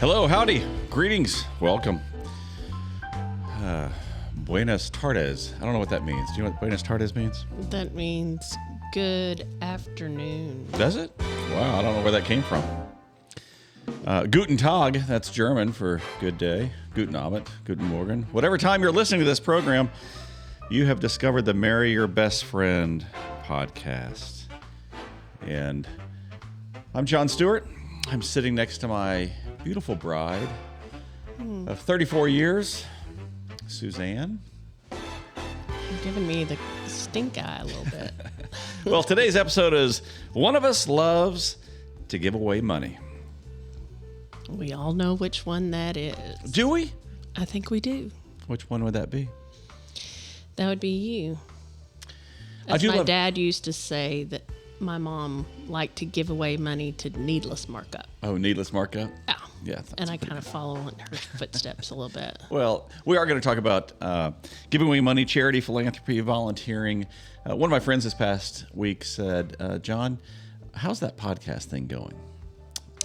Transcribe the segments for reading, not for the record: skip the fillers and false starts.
Hello, howdy, greetings, welcome. Buenas tardes. I don't know what that means. Do you know what Buenas tardes means? That means good afternoon. Does it? Wow, I don't know where that came from. Guten Tag, that's German for good day. Guten Abend, Guten Morgen. Whatever time you're listening to this program, you have discovered the Marry Your Best Friend podcast. And I'm John Stewart. I'm sitting next to my beautiful bride of 34 years, Suzanne. You're giving me the stink eye a little bit. Well, today's episode is One of Us Loves to Give Away Money. We all know which one that is. Do we? I think we do. Which one would that be? That would be you. As my dad used to say that my mom liked to give away money to needless markup. Oh, needless markup? Yeah. And I kind of follow in her footsteps a little bit. Well, we are going to talk about giving away money, charity, philanthropy, volunteering. One of my friends this past week said, John, how's that podcast thing going?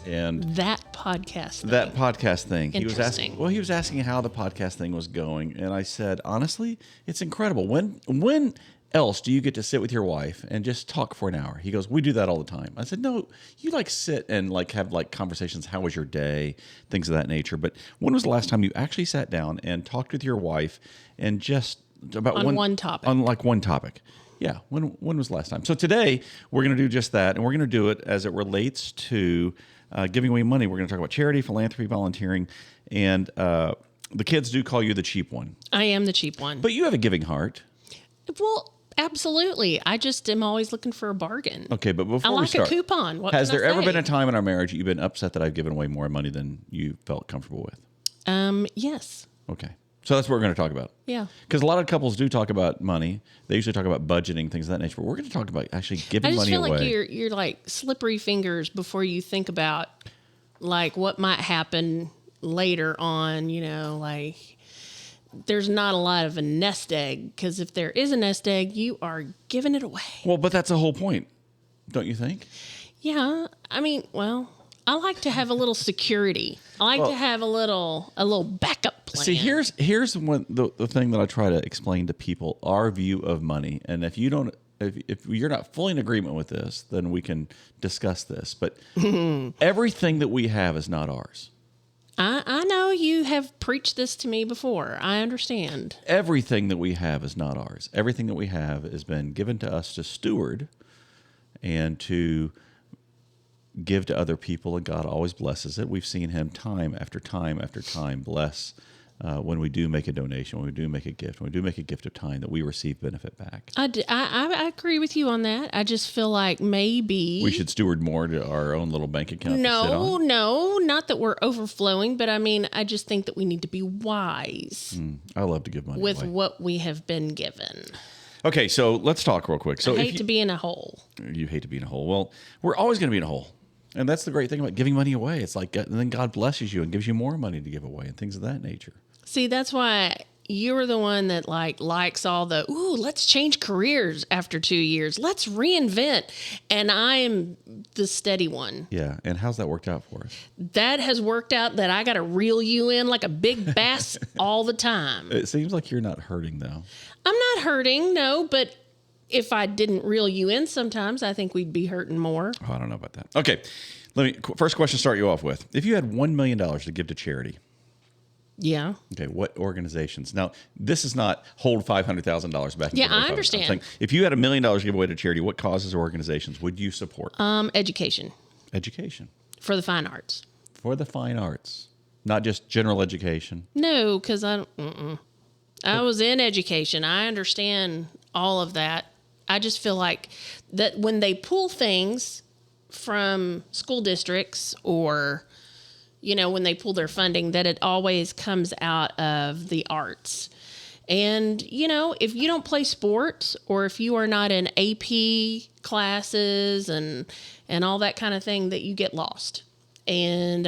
And that podcast thing. Interesting. He was asking how the podcast thing was going. And I said, honestly, it's incredible. When else do you get to sit with your wife and just talk for an hour? He goes, we do that all the time. I said, no, you sit and have conversations. How was your day? Things of that nature. But when was the last time you actually sat down and talked with your wife and just about one topic? On one topic. Yeah. When was the last time? So today we're going to do just that. And we're going to do it as it relates to giving away money. We're going to talk about charity, philanthropy, volunteering. And the kids do call you the cheap one. I am the cheap one. But you have a giving heart. Well, absolutely. I just am always looking for a bargain. Okay, but before we start, a coupon. What has can there I ever say? been a time in our marriage you've been upset that I've given away more money than you felt comfortable with? Yes. Okay. So that's what we're going to talk about. Yeah. Because a lot of couples do talk about money. They usually talk about budgeting, things of that nature. But we're going to talk about actually giving money away. I just feel like you're like slippery fingers before you think about what might happen later on, there's not a lot of a nest egg, because if there is a nest egg, you are giving it away. Well, but that's the whole point, don't you think? Yeah. I like to have a little security. I like to have a little backup plan. See, here's the thing that I try to explain to people, our view of money. And if you're not fully in agreement with this, then we can discuss this. But everything that we have is not ours. I know you have preached this to me before. I understand. Everything that we have is not ours. Everything that we have has been given to us to steward and to give to other people, and God always blesses it. We've seen him time after time after time bless when we do make a donation, when we do make a gift, when we do make a gift of time, that we receive benefit back. I agree with you on that. I just feel like maybe we should steward more to our own little bank account. No, not that we're overflowing, but I just think that we need to be wise. I love to give money with away. What we have been given. Okay, so let's talk real quick. So I hate to be in a hole. You hate to be in a hole. Well, we're always going to be in a hole. And that's the great thing about giving money away. It's and then God blesses you and gives you more money to give away and things of that nature. See, that's why you're the one that likes all the, let's change careers after 2 years. Let's reinvent. And I am the steady one. Yeah. And how's that worked out for us? That has worked out that I got to reel you in like a big bass all the time. It seems like you're not hurting, though. I'm not hurting, no, but if I didn't reel you in sometimes, I think we'd be hurting more. Oh, I don't know about that. Okay. First question to start you off with. If you had $1 million to give to charity. Yeah. Okay. What organizations? Now, this is not hold $500,000 back. Yeah, I understand. I'm saying, if you had $1 million to give away to charity, what causes or organizations would you support? Education. Education. For the fine arts. For the fine arts. Not just general education. No, because I was in education. I understand all of that. I just feel like that when they pull things from school districts or, when they pull their funding, that it always comes out of the arts. And, if you don't play sports or if you are not in AP classes and all that kind of thing, that you get lost. And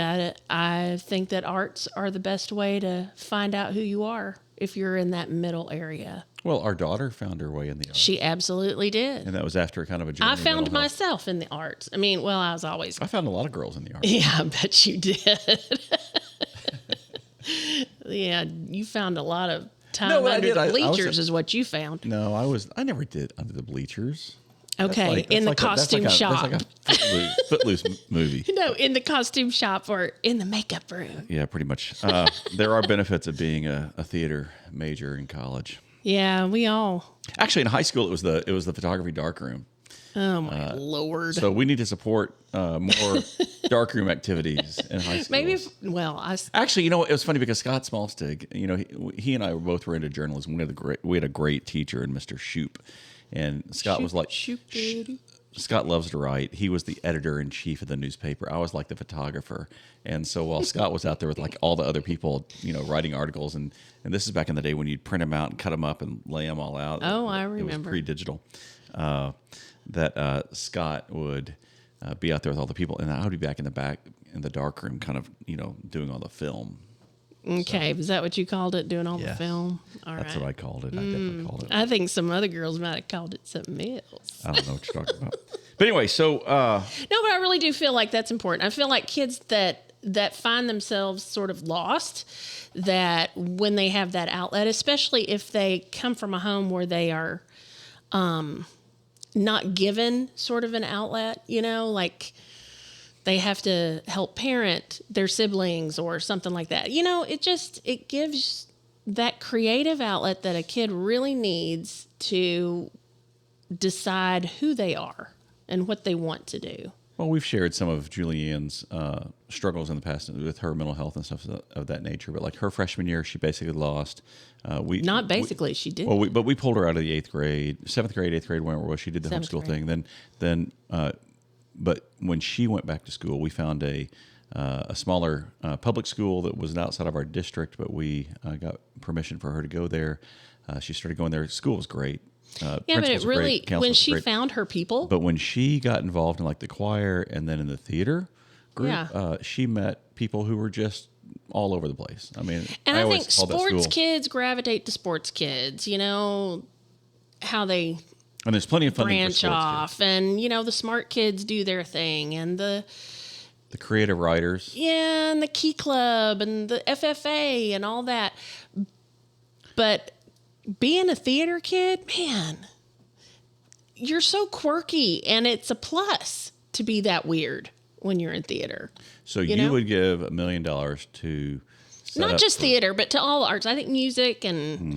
I think that arts are the best way to find out who you are if you're in that middle area. Well, our daughter found her way in the arts. She absolutely did. And that was after kind of a journey. I found myself in the arts. I was always... I found a lot of girls in the arts. Yeah, I bet you did. Yeah, you found a lot of time No, I under did. the I was bleachers is what you found. No, I never did Under the Bleachers. Okay, in the costume shop. That's like a Footloose movie. No, in the costume shop or in the makeup room. Yeah, pretty much. There are benefits of being a theater major in college. Yeah, we all. Actually, in high school, it was the photography darkroom. Oh my Lord! So we need to support more darkroom activities in high school. Maybe. Actually, it was funny because Scott Smallstig, he and I both were into journalism. We had a great teacher in Mr. Shoup, and Scott was like, Scott loves to write. He was the editor-in-chief of the newspaper. I was like the photographer. And so while Scott was out there with like all the other people, writing articles, and this is back in the day when you'd print them out and cut them up and lay them all out. Oh, I remember. It was pre-digital. That Scott would be out there with all the people, and I would be back in the dark room, kind of, doing all the film. Okay, is that what you called it, doing all the film? All That's right. what I called it. I definitely called it. I think some other girls might have called it something else. I don't know what you're talking about. But anyway, so... No, but I really do feel like that's important. I feel like kids that find themselves sort of lost, that when they have that outlet, especially if they come from a home where they are not given sort of an outlet, like... they have to help parent their siblings or something like that. It gives that creative outlet that a kid really needs to decide who they are and what they want to do. Well, we've shared some of Julianne's struggles in the past with her mental health and stuff of that nature. But like her freshman year, she basically lost. She did. Well, but we pulled her out of the 7th grade, 8th grade, whenever she did the homeschool thing. But when she went back to school, we found a smaller public school that was outside of our district, but we got permission for her to go there. She started going there. School was great. But it really, when she found her people. But when she got involved in like the choir and then in the theater group, she met people who were just all over the place. I mean, and I think sports kids gravitate to sports kids, how they... And there's plenty of funding branch for off, kids. And the smart kids do their thing, and the creative writers, and the Key Club, and the FFA, and all that. But being a theater kid, man, you're so quirky, and it's a plus to be that weird when you're in theater. So you would give $1 million to not just theater, but to all arts. I think music and. Mm-hmm.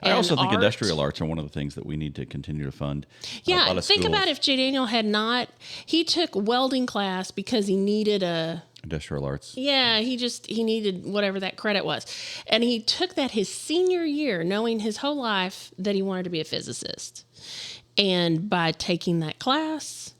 I also think industrial arts are one of the things that we need to continue to fund. Yeah, think about if J. Daniel had not... He took welding class because he needed a... Industrial arts. Yeah, he needed whatever that credit was. And he took that his senior year, knowing his whole life that he wanted to be a physicist. And by taking that class...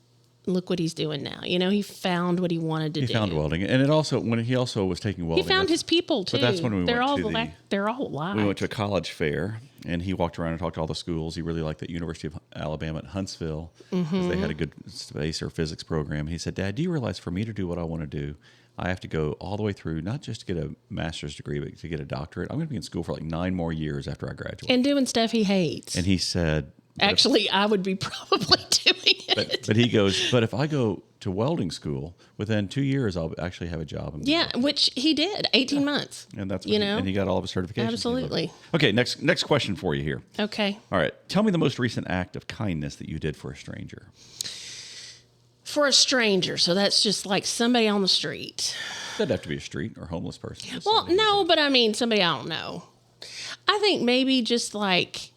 Look what he's doing now. He found what he wanted to do. He found welding, and when he also was taking welding, he found his people too. But that's when they're all alive. We went to a college fair, and he walked around and talked to all the schools. He really liked the University of Alabama at Huntsville because they had a good space or physics program. He said, "Dad, do you realize for me to do what I want to do, I have to go all the way through, not just to get a master's degree, but to get a doctorate. I'm going to be in school for like 9 more years after I graduate, and doing stuff he hates." And he said. Actually, I would be probably doing it. But he goes, but if I go to welding school, within 2 years, I'll actually have a job. Which he did, 18 months. And that's what and he got all of his certifications. Absolutely. Okay, next question for you here. Okay. All right. Tell me the most recent act of kindness that you did for a stranger. For a stranger, so that's just like somebody on the street. Doesn't have to be a street or homeless person. Well, no, but I mean somebody I don't know. I think maybe just like...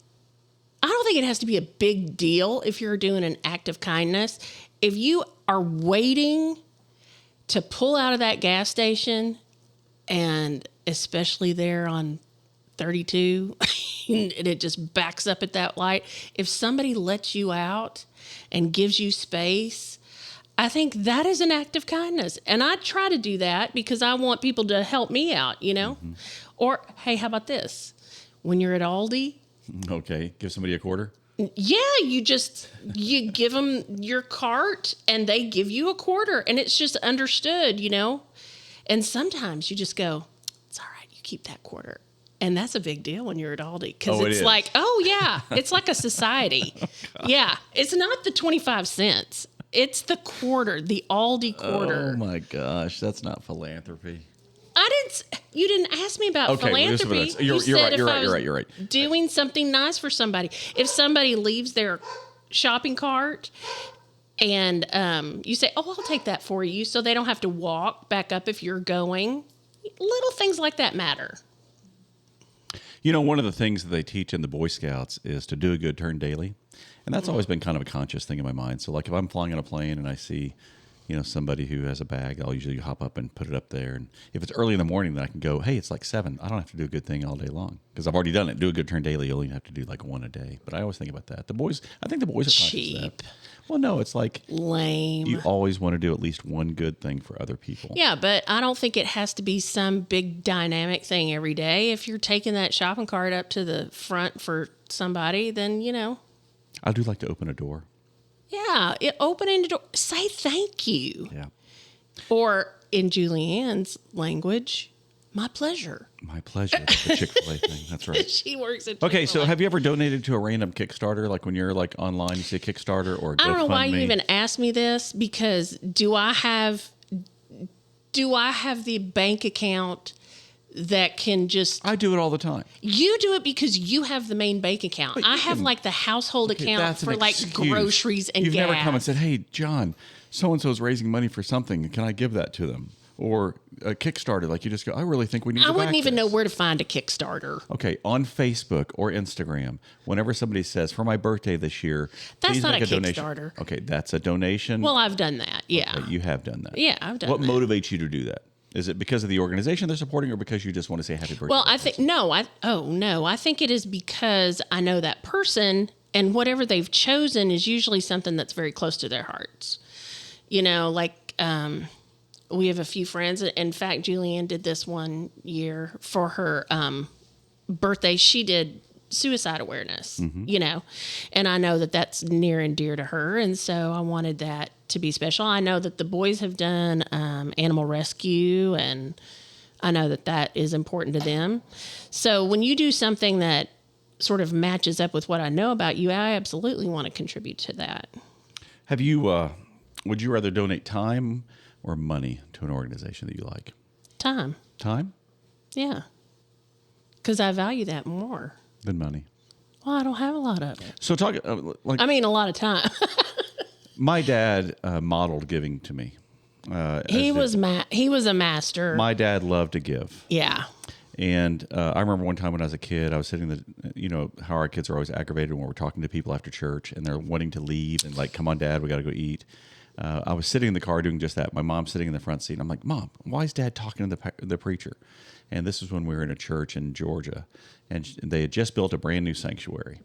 I don't think it has to be a big deal if you're doing an act of kindness. If you are waiting to pull out of that gas station, and especially there on 32, and it just backs up at that light, if somebody lets you out and gives you space, I think that is an act of kindness. And I try to do that because I want people to help me out, Mm-hmm. Or, hey, how about this? When you're at Aldi... Okay, give somebody a quarter? Yeah, you give them your cart and they give you a quarter, and it's just understood, And sometimes you just go, it's all right, you keep that quarter. And that's a big deal when you're at Aldi because it's like, oh, yeah, it's like a society. Yeah, it's not the 25 cents. It's the quarter, the Aldi quarter. Oh, my gosh, that's not philanthropy. You didn't ask me about philanthropy. You're right. Doing something nice for somebody. If somebody leaves their shopping cart and you say, "Oh, I'll take that for you," so they don't have to walk back up if you're going. Little things like that matter. You know, one of the things that they teach in the Boy Scouts is to do a good turn daily. And that's always been kind of a conscious thing in my mind. So, like, if I'm flying on a plane and I see, you know, somebody who has a bag, I'll usually hop up and put it up there. And if it's early in the morning, then I can go, hey, it's like 7. I don't have to do a good thing all day long because I've already done it. Do a good turn daily. You only have to do like 1 a day. But I always think about that. I think the boys are conscious of that. Well, no, it's like lame. You always want to do at least one good thing for other people. Yeah, but I don't think it has to be some big dynamic thing every day. If you're taking that shopping cart up to the front for somebody, then, you know. I do like to open a door. Yeah, opening the door. Say thank you. Yeah. Or in Julianne's language, my pleasure. My pleasure. That's the Chick-fil-A thing. That's right. She works at Chick-fil-A. Okay, so have you ever donated to a random Kickstarter? Like when you're like online, you see a Kickstarter or a GoFundMe? I don't know why you even asked me this because do I have the bank account that can just... I do it all the time. You do it because you have the main bank account. I have like the household account for like groceries and You've gas. Never come and said, hey, John, so-and-so is raising money for something. Can I give that to them? Or a Kickstarter, like you just go, I really think we need to back wouldn't even this. know where to find a Kickstarter. Okay, on Facebook or Instagram, whenever somebody says, for my birthday this year, that's please not make a donation. Kickstarter. Okay, that's a donation. Well, I've done that, yeah. Okay, you have done that. Yeah, I've done that. What that. motivates you to do that? Is it because of the organization they're supporting or because you just want to say happy birthday? Well, I think, I think it is because I know that person and whatever they've chosen is usually something that's very close to their hearts. You know, like, we have a few friends. In fact, Julianne did this one year for her birthday. She did suicide awareness, you know, and I know that that's near and dear to her. And so I wanted that to be special. I know that the boys have done animal rescue, and I know that that is important to them. So when you do something that sort of matches up with what I know about you, I absolutely want to contribute to that. Have you, would you rather donate time or money to an organization that you like? Time. Time? Yeah. Because I value that more. Than money. Well, I don't have a lot of it. So talk, a lot of time. My dad modeled giving to me. He was a master. My dad loved to give. Yeah. And I remember one time when I was a kid, I was sitting you know, how our kids are always aggravated when we're talking to people after church and they're wanting to leave and like, come on, Dad, we got to go eat. I was sitting in the car doing just that. My mom's sitting in the front seat. And I'm like, Mom, why is Dad talking to the preacher? And this was when we were in a church in Georgia, and they had just built a brand new sanctuary.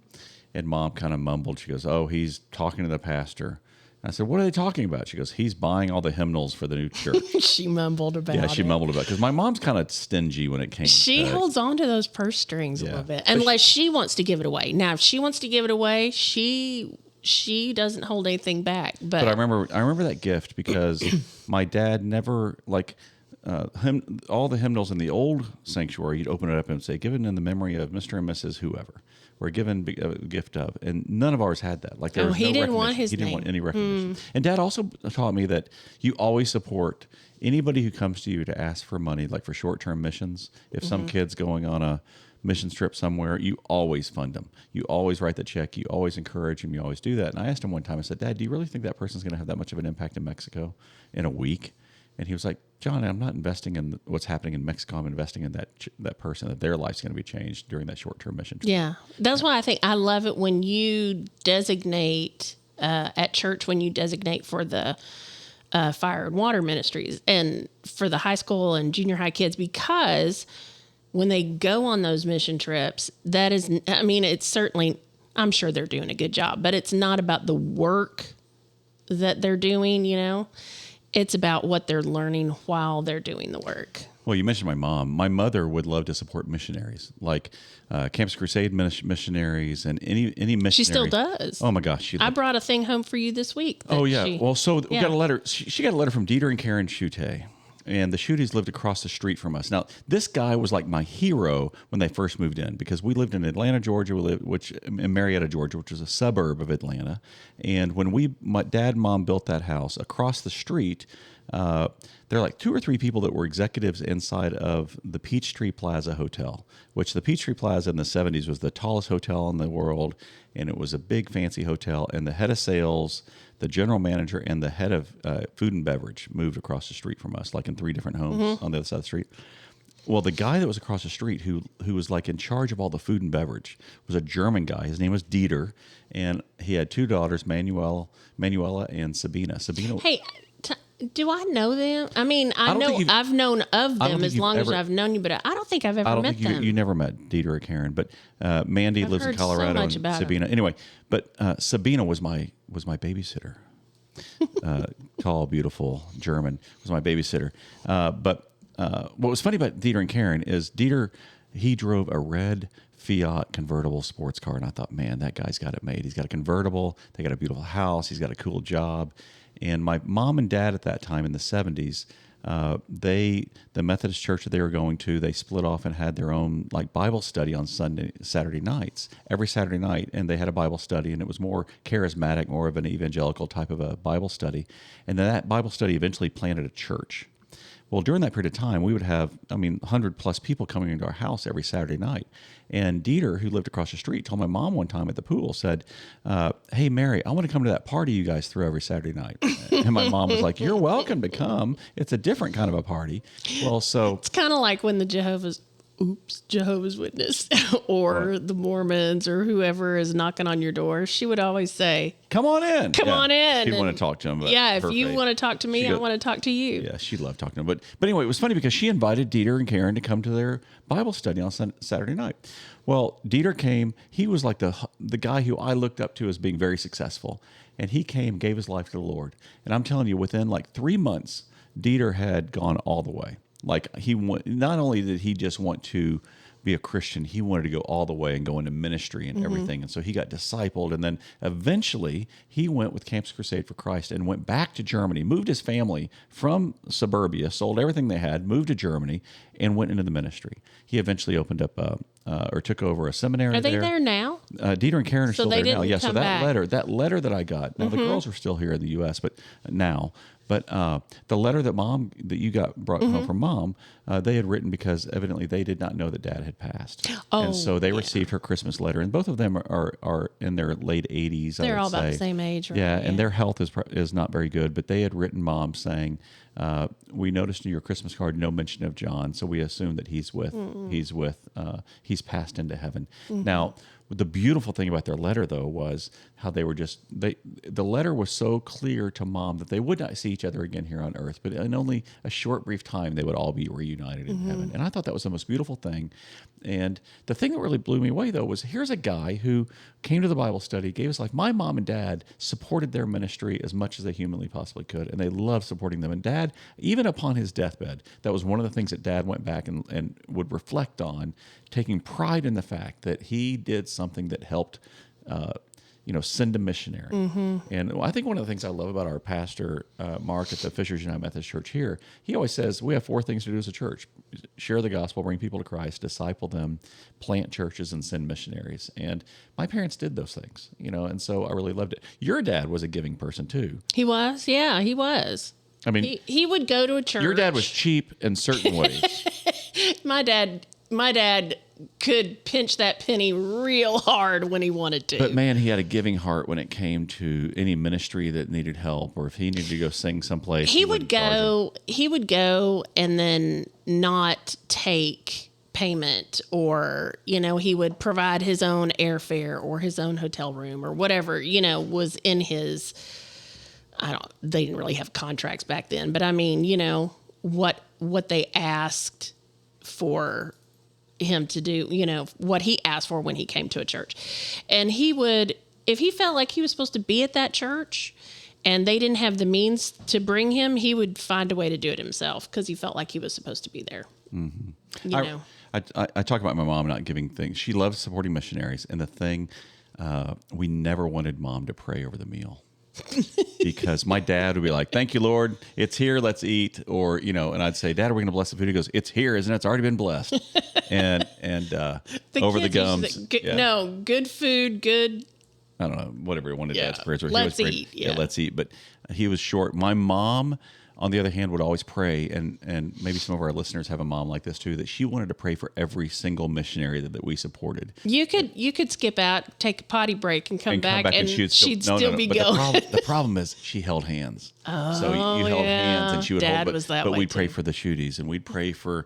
And Mom kind of mumbled. She goes, oh, he's talking to the pastor. And I said, what are they talking about? She goes, he's buying all the hymnals for the new church. She mumbled about it. Yeah, she mumbled about it. Because my mom's kind of stingy when it came She holds on to those purse strings a little bit. Unless she wants to give it away. Now, if she wants to give it away, she doesn't hold anything back. But I remember that gift because my dad never, like, all the hymnals in the old sanctuary, you'd open it up and say, given in the memory of Mr. and Mrs. whoever, were given a gift of. And none of ours had that. Like, there was he no didn't want recognition. his He didn't name. want any recognition. And Dad also taught me that you always support anybody who comes to you to ask for money, like for short-term missions. If some kid's going on a mission trip somewhere, you always fund them. You always write the check. You always encourage them. You always do that. And I asked him one time, I said, Dad, do you really think that person's going to have that much of an impact in Mexico in a week? And he was like, John, I'm not investing in what's happening in Mexico. I'm investing in that person, that their life's going to be changed during that short-term mission trip. Yeah. That's why I think I love it when you designate at church, when you designate for the fire and water ministries and for the high school and junior high kids, because when they go on those mission trips, that is, I mean, it's certainly, I'm sure they're doing a good job, but it's not about the work that they're doing, you know. It's about what they're learning while they're doing the work. Well, you mentioned my mom. My mother would love to support missionaries, like Campus Crusade missionaries and any missionary. She still does. Oh my gosh! I brought a thing home for you this week. Oh yeah. We got a letter. She got a letter from Dieter and Karen Schute. And the Schuttes lived across the street from us. Now, this guy was like my hero when they first moved in, because we lived in Atlanta, Georgia, in Marietta, Georgia, which is a suburb of Atlanta. And when my dad and mom built that house across the street, there are like 2 or 3 people that were executives inside of the Peachtree Plaza Hotel, which the Peachtree Plaza in the 70s was the tallest hotel in the world, and it was a big fancy hotel. And the head of sales, the general manager, and the head of food and beverage moved across the street from us, like in 3 different homes on the other side of the street. Well, the guy that was across the street who was like in charge of all the food and beverage was a German guy. His name was Dieter, and he had 2 daughters, Manuela and Sabina. Hey, do I know them? I mean, I've known of them as long as I've known you, but I don't think I've ever met them. You never met Dieter or Karen, but Mandy lives in Colorado. So much and about Sabina. Anyway, but Sabina was my babysitter. Tall, beautiful German was my babysitter. But what was funny about Dieter and Karen is Dieter, he drove a red Fiat convertible sports car, and I thought, man, that guy's got it made. He's got a convertible. They got a beautiful house. He's got a cool job. And my mom and dad at that time in the 70s, the Methodist church that they were going to, they split off and had their own like Bible study on Saturday nights, every Saturday night. And they had a Bible study, and it was more charismatic, more of an evangelical type of a Bible study. And then that Bible study eventually planted a church. Well, during that period of time, we would have, 100 plus people coming into our house every Saturday night. And Dieter, who lived across the street, told my mom one time at the pool, said, hey, Mary, I want to come to that party you guys throw every Saturday night. And my mom was like, you're welcome to come. It's a different kind of a party. Well, so it's kind of like when the Jehovah's Witness or the Mormons or whoever is knocking on your door, she would always say, come on in. Come on in. She'd want to talk to him. If you want to talk to me, I want to talk to you. Yeah, she loved talking to him. But anyway, it was funny because she invited Dieter and Karen to come to their Bible study on Saturday night. Well, Dieter came. He was like the guy who I looked up to as being very successful. And he came, gave his life to the Lord. And I'm telling you, within like 3 months, Dieter had gone all the way. Like not only did he just want to be a Christian, he wanted to go all the way and go into ministry and everything. And so he got discipled. And then eventually he went with Campus Crusade for Christ and went back to Germany, moved his family from suburbia, sold everything they had, moved to Germany, and went into the ministry. He eventually opened up or took over a seminary. Are they there now? Dieter and Karen are still there now. Yeah. So that letter that I got. Now the girls are still here in the U.S., but now. But the letter that you got brought home from Mom, they had written because evidently they did not know that Dad had passed. Oh, and so they received her Christmas letter, and both of them are in their late 80s. They're all about the same age, right? Yeah, and their health is not very good. But they had written Mom saying, "We noticed in your Christmas card no mention of John, so we assume that he's he's passed into heaven." Now, the beautiful thing about their letter, though, was how they were the letter was so clear to Mom that they would not see each other again here on earth, but in only a short, brief time, they would all be reunited in heaven. And I thought that was the most beautiful thing. And the thing that really blew me away, though, was here's a guy who came to the Bible study, gave his life. My mom and dad supported their ministry as much as they humanly possibly could, and they loved supporting them. And Dad, even upon his deathbed, that was one of the things that Dad went back and would reflect on, taking pride in the fact that he did something that helped send a missionary. And I think one of the things I love about our pastor, Mark, at the Fishers United Methodist Church here, he always says, we have 4 things to do as a church: share the gospel, bring people to Christ, disciple them, plant churches, and send missionaries. And my parents did those things, and so I really loved it. Your dad was a giving person too. He was. Yeah, he was. I mean, he would go to a church. Your dad was cheap in certain ways. My dad could pinch that penny real hard when he wanted to. But man, he had a giving heart when it came to any ministry that needed help, or if he needed to go sing someplace. He would go and then not take payment, or, he would provide his own airfare or his own hotel room or whatever, was in his, they didn't really have contracts back then, but I mean, what they asked for him to do, what he asked for when he came to a church. And he would, if he felt like he was supposed to be at that church and they didn't have the means to bring him, he would find a way to do it himself because he felt like he was supposed to be there. I talk about my mom not giving things. She loves supporting missionaries. And the thing, we never wanted Mom to pray over the meal. Because my dad would be like, "Thank you, Lord. It's here. Let's eat." Or, and I'd say, "Dad, are we going to bless the food?" He goes, "It's here, isn't it? It's already been blessed." And over the gums. No, good food, good. I don't know, whatever one of Dad's prayers were. Let's eat. Yeah, let's eat. But he was short. My mom on the other hand, would always pray, and maybe some of our listeners have a mom like this too, that she wanted to pray for every single missionary that we supported. You could skip out, take a potty break, and come back, and she'd still be but going. The problem is she held hands. So you held hands, and she would Dad hold. was that but way we'd pray too. for the Shooties, and we'd pray for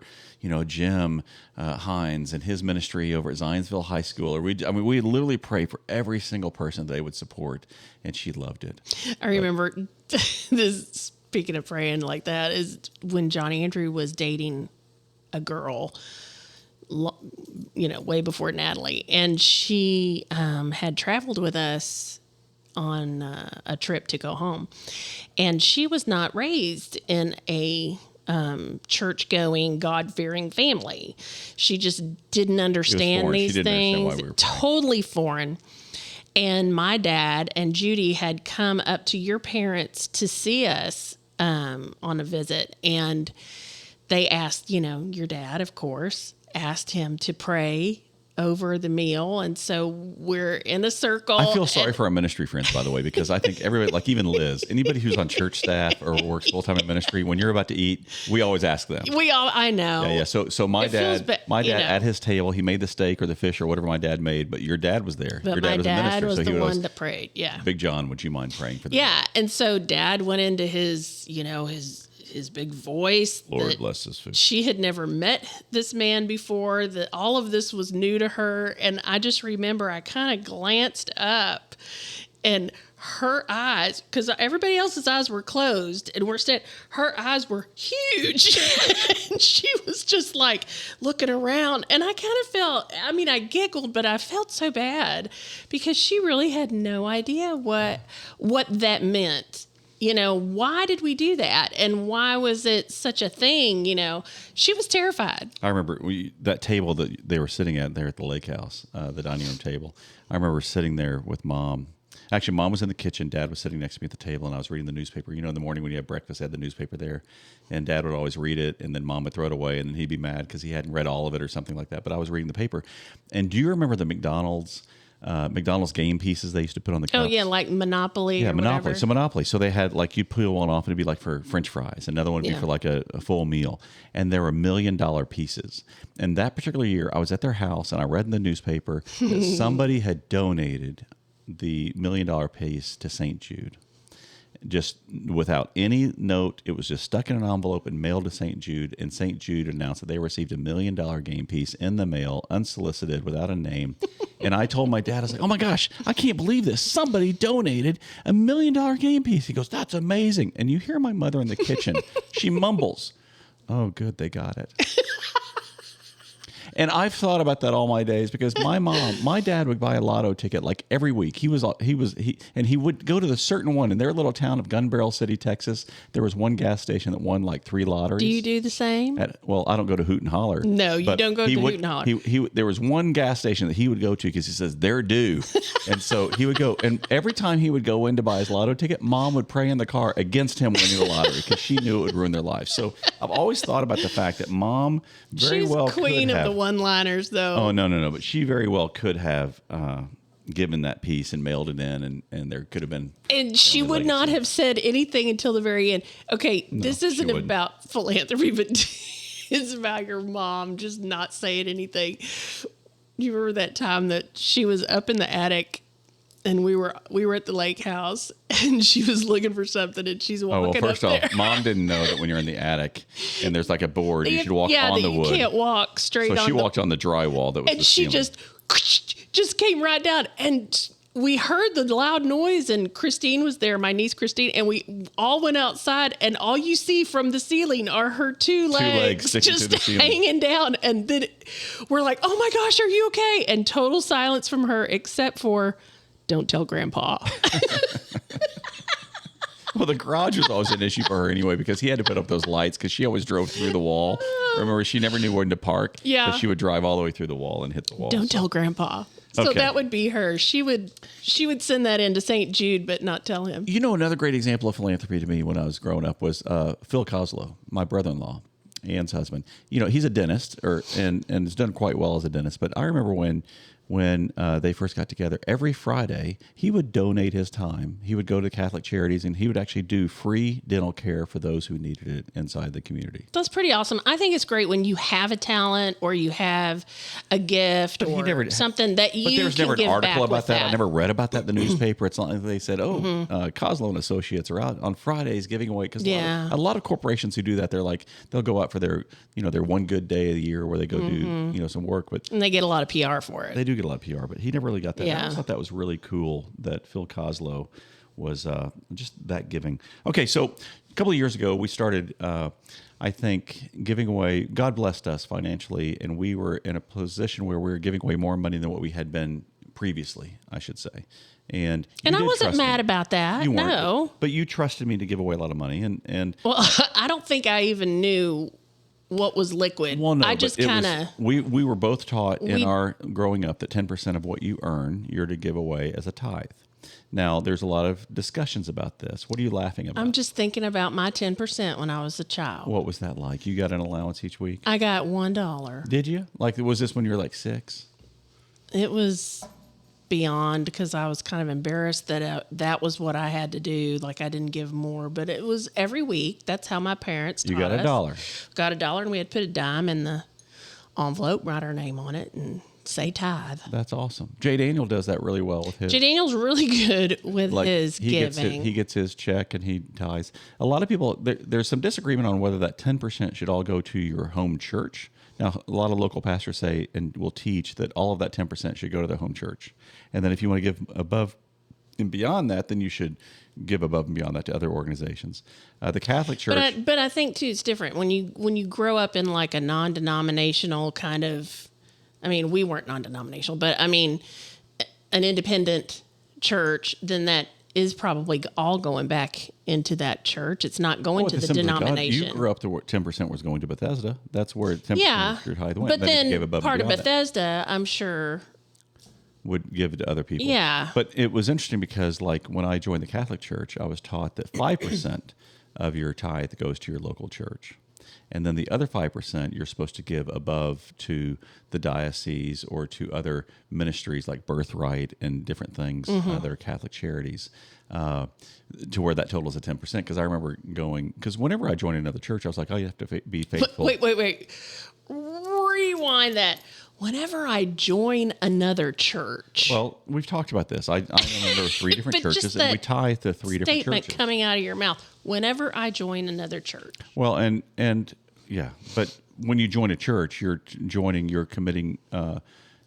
Jim Hines and his ministry over at Zionsville High School. Or we literally pray for every single person they would support, and she loved it. I remember this. Speaking of praying like that, is when John Andrew was dating a girl, way before Natalie, and she had traveled with us on a trip to go home, and she was not raised in a church-going, God-fearing family. She just didn't understand these things. Totally foreign. And my dad and Judy had come up to your parents to see us on a visit, and they asked, your dad, of course, asked him to pray over the meal, and so we're in a circle. I feel sorry for our ministry friends, by the way, because I think everybody, like even Liz, anybody who's on church staff or works full-time in ministry, when you're about to eat, we always ask them. I know. Yeah. So my dad at his table, he made the steak or the fish or whatever my dad made, but your dad was there. But your dad my was a minister, was so the one that prayed. Yeah. Big John, would you mind praying for them? Yeah, and so Dad went into his big voice. Lord bless his food. She had never met this man before, that all of this was new to her. And I just remember I kind of glanced up, and her eyes, because everybody else's eyes were closed and her eyes were huge. And she was just like looking around. And I kind of felt, I giggled, but I felt so bad because she really had no idea what that meant. Why did we do that? And why was it such a thing? She was terrified. I remember that table that they were sitting at there at the lake house, the dining room table. I remember sitting there with Mom. Actually, Mom was in the kitchen. Dad was sitting next to me at the table, and I was reading the newspaper. In the morning when you had breakfast, they had the newspaper there, and Dad would always read it, and then Mom would throw it away, and then he'd be mad because he hadn't read all of it or something like that. But I was reading the paper. And do you remember the McDonald's game pieces they used to put on the cups? Oh, yeah, like Monopoly. Yeah, or Monopoly. Whatever. So Monopoly. So they had, like, you'd peel one off and it'd be like for French fries. Another one would be for like a full meal. And there were $1 million pieces. And that particular year, I was at their house and I read in the newspaper that somebody had donated the $1 million piece to St. Jude. Just without any note, it was just stuck in an envelope and mailed to St. Jude. And St. Jude announced that they received $1 million game piece in the mail, unsolicited, without a name. And I told my dad, I was like, "Oh my gosh, I can't believe this! Somebody donated $1 million game piece." He goes, "That's amazing!" And you hear my mother in the kitchen. She mumbles, "Oh, good, they got it." And I've thought about that all my days because my dad would buy a lotto ticket like every week. He would go to the certain one in their little town of Gun Barrel City, Texas. There was one gas station that won like 3 lotteries. Do you do the same? I don't go to Hoot and Holler. No, you don't go to Hoot and Holler. There was one gas station that he would go to because he says they're due. And so he would go, and every time he would go in to buy his lotto ticket, Mom would pray in the car against him winning the lottery because she knew it would ruin their life. So I've always thought about the fact that Mom She's queen of the one-liners, though. Oh, no. But she very well could have given that piece and mailed it in, and there could have been. And she would not have said anything until the very end. Okay, this isn't about philanthropy, but it's about your mom just not saying anything. You remember that time that she was up in the attic and we were at the lake house and she was looking for something and she's walking first up off, there. Mom didn't know that when you're in the attic and there's like a board, you should walk on the wood. You can't walk straight on. So she walked on the drywall that was. And she just came right down, and we heard the loud noise, and Christine was there, my niece Christine, and we all went outside, and all you see from the ceiling are her two legs just hanging down. And then we're like, "Oh my gosh, are you okay?" And total silence from her, except for, "Don't tell Grandpa." Well, the garage was always an issue for her anyway because he had to put up those lights because she always drove through the wall. Remember, she never knew when to park. Yeah. So she would drive all the way through the wall and hit the wall. Don't tell Grandpa. So that would be her. She would send that into St. Jude, but not tell him. Another great example of philanthropy to me when I was growing up was Phil Coslow, my brother-in-law, Ann's husband. He's a dentist and has done quite well as a dentist. But I remember when when they first got together, every Friday, he would donate his time. He would go to Catholic Charities, and he would actually do free dental care for those who needed it inside the community. That's pretty awesome. I think it's great when you have a talent or you have a gift or something that you can give back. But there was never an article about that. that. I never read about that in the newspaper. It's not like they said, Coslow and Associates are out on Fridays giving away. Because a lot of corporations who do that, they'll go out for their one good day of the year where they go do some work. And they get a lot of PR for it. They do get a lot of PR, but he never really got that. I always thought that was really cool that Phil Coslow was just that giving. Okay, so a couple of years ago, we started, I think, giving away. God blessed us financially, and we were in a position where we were giving away more money than what we had been previously, I should say. And I wasn't mad about that. You weren't, no. But you trusted me to give away a lot of money. And well, I don't think I even knew what was liquid. Well, no, I just kind of... We were both taught in our growing up that 10% of what you earn, you're to give away as a tithe. Now, there's a lot of discussions about this. What are you laughing about? I'm just thinking about my 10% when I was a child. What was that like? You got an allowance each week? I got $1. Did you? Like, was this when you were like 6? It was beyond, because I was kind of embarrassed that that was what I had to do. Like, I didn't give more, but it was every week. That's how my parents taught us. You got $1. Got $1, and we had to put a dime in the envelope, write our name on it, and say tithe. That's awesome. Jay Daniel does that really well with his. Jay Daniel's really good with his giving. He gets his check and he tithes. A lot of people, there's some disagreement on whether that 10% should all go to your home church. Now, a lot of local pastors say and will teach that all of that 10% should go to their home church. And then if you want to give above and beyond that, then you should give above and beyond that to other organizations. The Catholic Church. But I think, too, it's different. When you grow up in like a non-denominational kind of, I mean, we weren't non-denominational, but I mean, an independent church, then that is probably all going back into that church. It's not going to the denomination. You grew up to where 10% was going to Bethesda. That's where 10% of your tithe went. But then part of Bethesda, I'm sure, would give it to other people. Yeah. But it was interesting because, like, when I joined the Catholic Church, I was taught that 5% of your tithe goes to your local church. And then the other 5% you're supposed to give above to the diocese or to other ministries like Birthright and different things that are Catholic charities, to where that totals at 10%. Because I remember going, because whenever I joined another church, I was like, oh, you have to be faithful. Wait. Rewind that. Whenever I join another church. Well, we've talked about this. I remember 3 different churches, and we tithe to 3 different churches. Statement coming out of your mouth. Whenever I join another church. Well, and yeah, but when you join a church, you're committing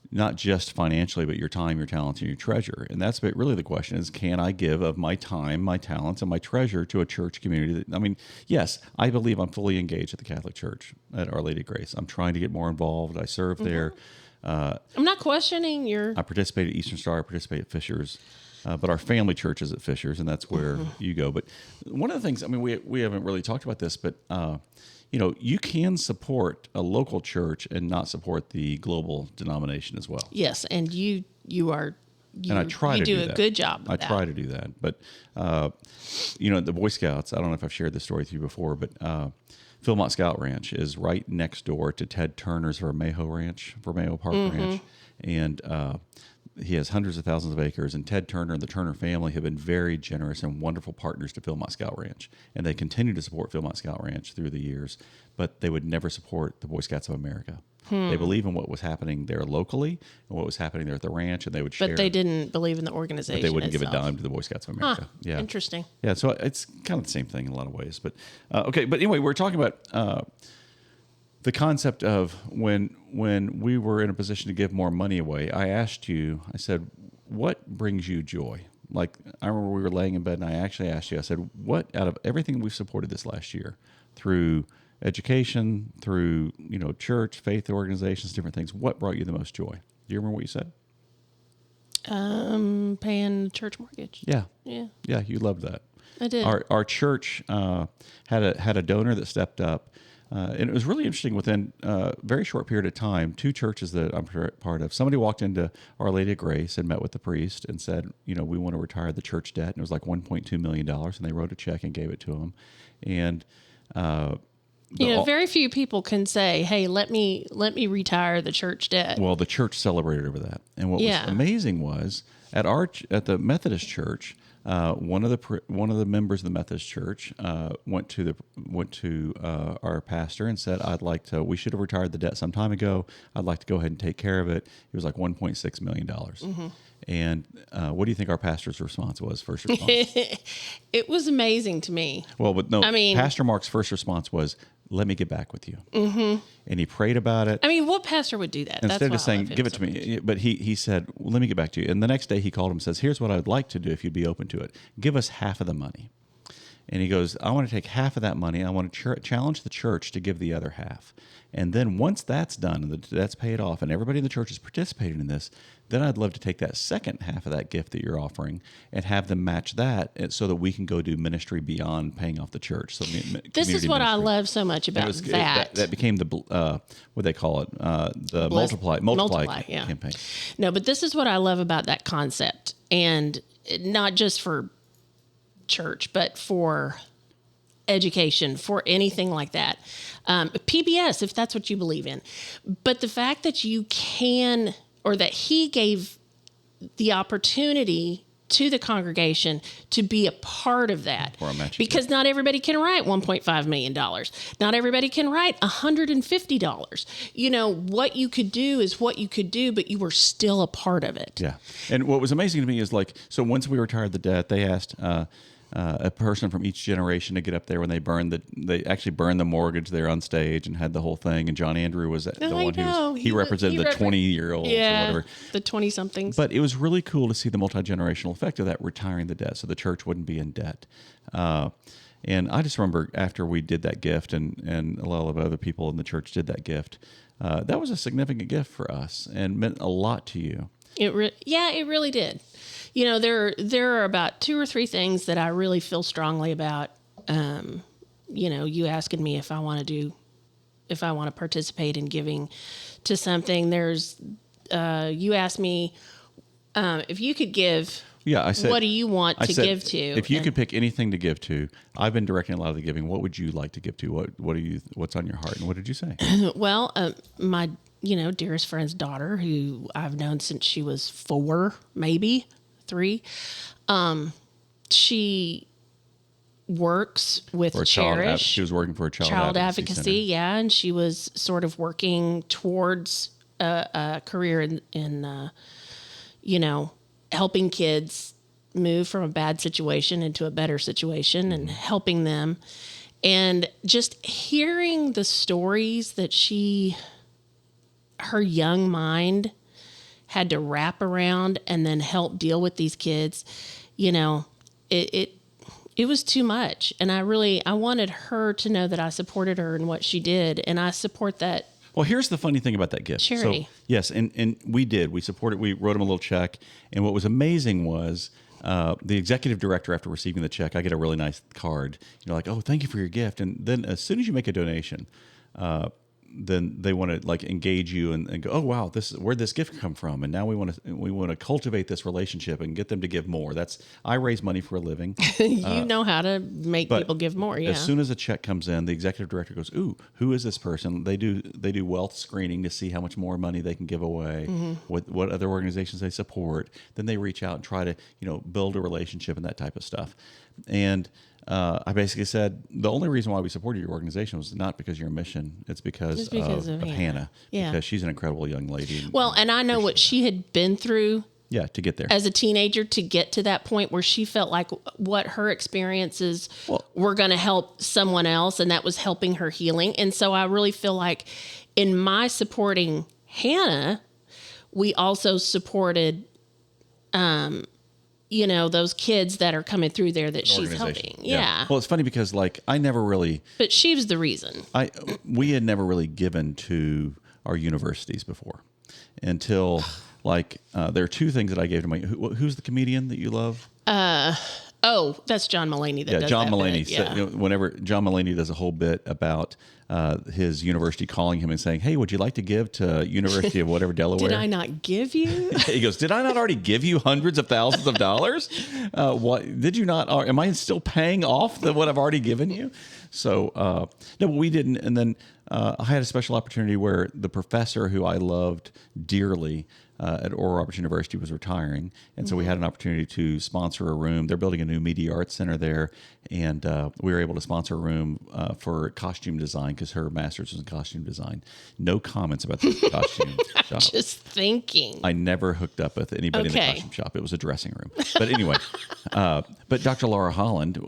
not just financially, but your time, your talents, and your treasure. And that's really the question is, can I give of my time, my talents, and my treasure to a church community? I mean, yes, I believe I'm fully engaged at the Catholic Church at Our Lady of Grace. I'm trying to get more involved. I serve there. I'm not questioning your... I participate at Eastern Star. I participate at Fisher's. But our family church is at Fisher's, and that's where you go. But one of the things, I mean, we haven't really talked about this, but you can support a local church and not support the global denomination as well. Yes, and you are. And I try to do that. You do a good job of that. I try to do that. But, the Boy Scouts, I don't know if I've shared this story with you before, but Philmont Scout Ranch is right next door to Ted Turner's Vermejo Park Ranch. And he has hundreds of thousands of acres, and Ted Turner and the Turner family have been very generous and wonderful partners to Philmont Scout Ranch. And they continue to support Philmont Scout Ranch through the years, but they would never support the Boy Scouts of America. They believe in what was happening there locally and what was happening there at the ranch, and they would share. But they didn't believe in the organization. But they wouldn't itself. give a dime to the Boy Scouts of America. Yeah, interesting. Yeah, so it's kind of the same thing in a lot of ways. But okay, but anyway, we're talking about the concept of when we were in a position to give more money away. I asked you. I said, "What brings you joy?" Like, I remember we were laying in bed, and I actually asked you. I said, "What out of everything we've supported this last year through education, through church, faith organizations, different things, what brought you the most joy?" Do you remember what you said? Paying the church mortgage. Yeah. Yeah, you loved that. I did. Our church had a donor that stepped up, and it was really interesting. Within a very short period of time, 2 churches that I'm part of, somebody walked into Our Lady of Grace and met with the priest and said, we want to retire the church debt, and it was like $1.2 million, and they wrote a check and gave it to him, and very few people can say, "Hey, let me retire the church debt." Well, the church celebrated over that, and what was amazing was at the Methodist church, one of the members of the Methodist church went to our pastor and said, we should have retired the debt some time ago. I'd like to go ahead and take care of it. It was like $1.6 million. Mm-hmm. And what do you think our pastor's response was? First response? It was amazing to me. Well, but no, Pastor Mark's first response was, "Let me get back with you." Mm-hmm. And he prayed about it. I mean, what pastor would do that? Instead of saying, "Give it to me," but he said, well, "Let me get back to you." And the next day he called him and says, "Here's what I'd like to do if you'd be open to it. Give us half of the money." And he goes, "I want to take half of that money. I want to challenge the church to give the other half. And then once that's done and that's paid off and everybody in the church is participating in this, then I'd love to take that second half of that gift that you're offering and have them match that so that we can go do ministry beyond paying off the church." So this is what I love so much about that. That became the, what they call it, the multiply campaign. No, but this is what I love about that concept. And not just for church, but for education, for anything like that. PBS, if that's what you believe in. But the fact that you can, or that he gave the opportunity to the congregation to be a part of that. Because not everybody can write $1.5 million. Not everybody can write $150. What you could do is what you could do, but you were still a part of it. Yeah. And what was amazing to me is so once we retired the debt, they asked a person from each generation to get up there when they actually burned the mortgage there on stage and had the whole thing. And John Andrew was the one he represented the 20-year-olds or whatever. The 20-somethings. But it was really cool to see the multi-generational effect of that, retiring the debt so the church wouldn't be in debt. And I just remember after we did that gift and a lot of other people in the church did that gift, that was a significant gift for us and meant a lot to you. It really did. There are about 2 or 3 things that I really feel strongly about. You asking me if I want to participate in giving to something. There's, you asked me if you could give. Yeah, I said. What do you want to give to? If you could pick anything to give to, I've been directing a lot of the giving. What would you like to give to? What's on your heart, and what did you say? Well, my dearest friend's daughter, who I've known since she was 4, maybe 3. She works with Cherish. She was working for a child advocacy, center. And she was sort of working towards a career in helping kids move from a bad situation into a better situation and helping them. And just hearing the stories that her young mind had to wrap around and then help deal with these kids, it was too much. And I wanted her to know that I supported her in what she did. And I support that. Well, here's the funny thing about that gift. Charity. So, yes, and we did. We supported. We wrote him a little check. And what was amazing was the executive director, after receiving the check, I get a really nice card. Like, "Oh, thank you for your gift." And then as soon as you make a donation, then they want to engage you and go, "Oh wow, where'd this gift come from?" And now we want to cultivate this relationship and get them to give more. I raise money for a living. You know how to make people give more. Yeah. As soon as a check comes in, the executive director goes, "Ooh, who is this person?" They do wealth screening to see how much more money they can give away, what other organizations they support. Then they reach out and try to build a relationship and that type of stuff. And I basically said, the only reason why we supported your organization was not because of your mission. It's because of Hannah. Yeah. Because she's an incredible young lady. Well, and I know what she had been through. Yeah, to get there. As a teenager, to get to that point where she felt like what her experiences were going to help someone else, and that was helping her healing. And so I really feel like in my supporting Hannah, we also supported those kids that are coming through there that she's helping. Yeah. Well, it's funny because I never really. But she was the reason. We had never really given to our universities before until there are 2 things that I gave to my. Who's the comedian that you love? Oh, that's John Mulaney that does John that Mulaney. bit. Yeah. So, whenever John Mulaney does a whole bit about his university calling him and saying, "Hey, would you like to give to University of whatever Delaware?" Did I not give you? He goes, "Did I not already give you hundreds of thousands of dollars? What did you not? Am I still paying off what I've already given you?" So no, but we didn't. And then I had a special opportunity where the professor who I loved dearly at Oral Roberts University was retiring, and so we had an opportunity to sponsor a room. They're building a new media arts center there, and we were able to sponsor a room for costume design because her master's was in costume design. No comments about the costume shop. Just thinking. I never hooked up with anybody in the costume shop. It was a dressing room. But anyway, but Dr. Laura Holland,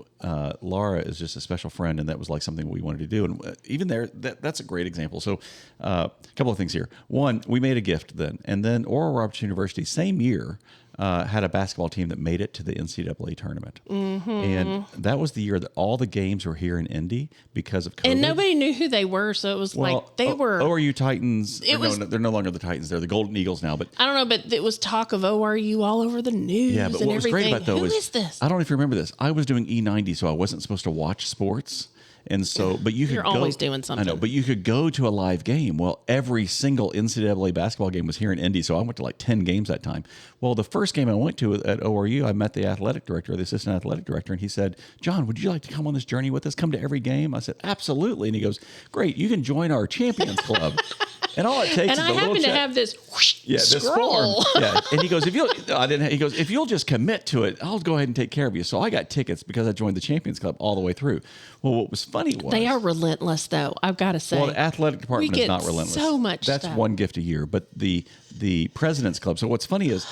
Laura is just a special friend, and that was like something we wanted to do. And even there, that's a great example. So a couple of things here. One, we made a gift then. And then Oral Roberts University, same year, had a basketball team that made it to the NCAA tournament. Mm-hmm. And that was the year that all the games were here in Indy because of COVID. And nobody knew who they were, so it was like they were... ORU Titans. They're no longer the Titans. They're the Golden Eagles now. But I don't know, but it was talk of ORU all over the news and everything. What was great about Who is this? I don't know if you remember this. I was doing E90, so I wasn't supposed to watch sports. And so, but You're always doing something. I know, but you could go to a live game. Well, every single NCAA basketball game was here in Indy, so I went to like 10 games that time. Well, the first game I went to at ORU, I met the athletic director, the assistant athletic director, and he said, "John, would you like to come on this journey with us? Come to every game?" I said, "Absolutely." And he goes, "Great, you can join our Champions Club." And all it takes is a little happen to have this this scroll. form. Yeah. And he goes, if you'll just commit to it, I'll go ahead and take care of you. So I got tickets because I joined the Champions Club all the way through. Well, what was funny was they are relentless, though. I've got to say. Well, the athletic department is not relentless. So much. That's stuff. one gift a year. But the President's Club. So what's funny is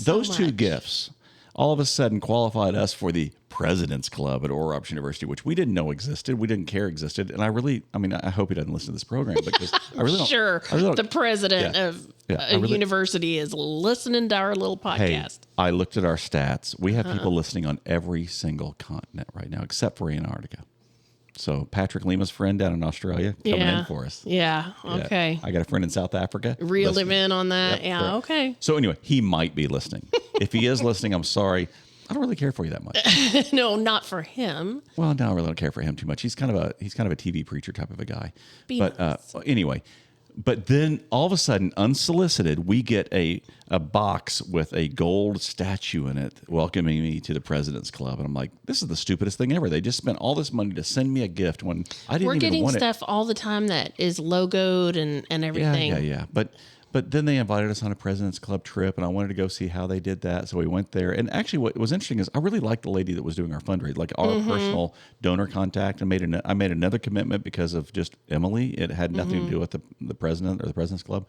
those two gifts all of a sudden qualified us for the President's Club at Oral Roberts University, which we didn't know existed. We didn't care existed. And I hope he doesn't listen to this program because I really don't. Sure. The president of a university is listening to our little podcast. Hey, I looked at our stats. We have people listening on every single continent right now, except for Antarctica. So Patrick Lima's friend down in Australia coming in for us. Yeah. Okay. I got a friend in South Africa. Reel him in on that. Yep, yeah. Okay. So anyway, he might be listening. If he is listening, I'm sorry. I don't really care for you that much. No, not for him. Well, no, I really don't care for him too much. He's kind of a TV preacher type of a guy. Nice. Anyway, but then all of a sudden, unsolicited, we get a box with a gold statue in it welcoming me to the President's Club. And I'm like, this is the stupidest thing ever. They just spent all this money to send me a gift when I didn't even want it. We're getting stuff all the time that is logoed and everything. Yeah. But then they invited us on a President's Club trip, and I wanted to go see how they did that. So we went there. And actually, what was interesting is I really liked the lady that was doing our fundraiser, like our personal donor contact. And I made another commitment because of just Emily. It had nothing to do with the president or the President's Club.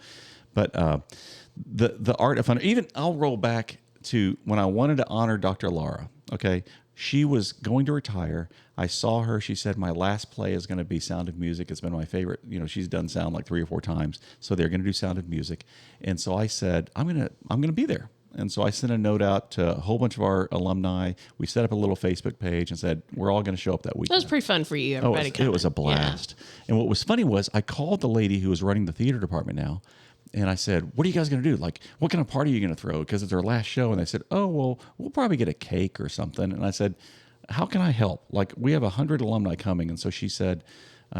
But the art of fundraising, even I'll roll back to when I wanted to honor Dr. Laura. Okay. She was going to retire. I saw her. She said, "My last play is going to be Sound of Music. It's been my favorite." She's done sound like 3 or 4 times. So they're going to do Sound of Music. And so I said, I'm going to be there. And so I sent a note out to a whole bunch of our alumni. We set up a little Facebook page and said, we're all going to show up that weekend. That was pretty fun for you, everybody. It was a blast. Yeah. And what was funny was I called the lady who was running the theater department now. And I said, what are you guys going to do? Like, what kind of party are you going to throw? Because it's our last show. And they said, oh, well, we'll probably get a cake or something. And I said, how can I help? Like, we have 100 alumni coming. And so she said,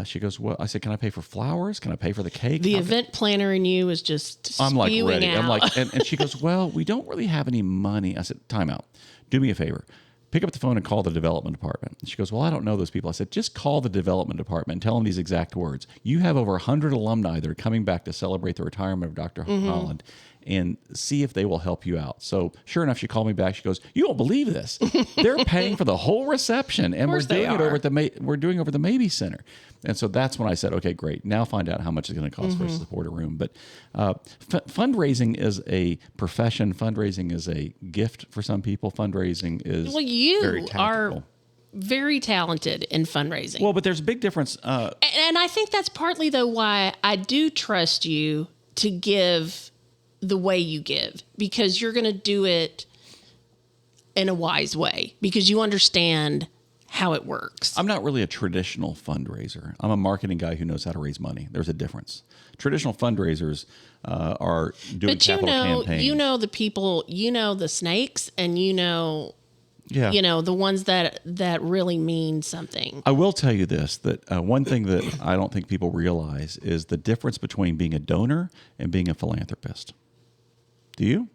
she goes, well, I said, can I pay for flowers? Can I pay for the cake? The event planner in you is just I'm like ready. Out. I'm like, and she goes, well, we don't really have any money. I said, time out. Do me a favor. Pick up the phone and call the development department. She goes, well, I don't know those people. I said, just call the development department and tell them these exact words. You have over 100 alumni that are coming back to celebrate the retirement of Dr. Holland and see if they will help you out. So sure enough, she called me back. She goes, you won't believe this. They're paying for the whole reception, and we're doing it over at the Mabee Center. And so that's when I said, okay, great. Now find out how much it's going to cost for us to support a room. But fundraising is a profession. Fundraising is a gift for some people. Fundraising is very tactical. Are very talented in fundraising. Well, but there's a big difference. And I think that's partly, though, why I do trust you to give the way you give, because you're going to do it in a wise way, because you understand how it works. I'm not really a traditional fundraiser. I'm a marketing guy who knows how to raise money. There's a difference. Traditional fundraisers are doing capital campaigns. You know the people, you know the snakes, and you know Yeah. You know, the ones that really mean something. I will tell you this, that one thing that I don't think people realize is the difference between being a donor and being a philanthropist. Do you?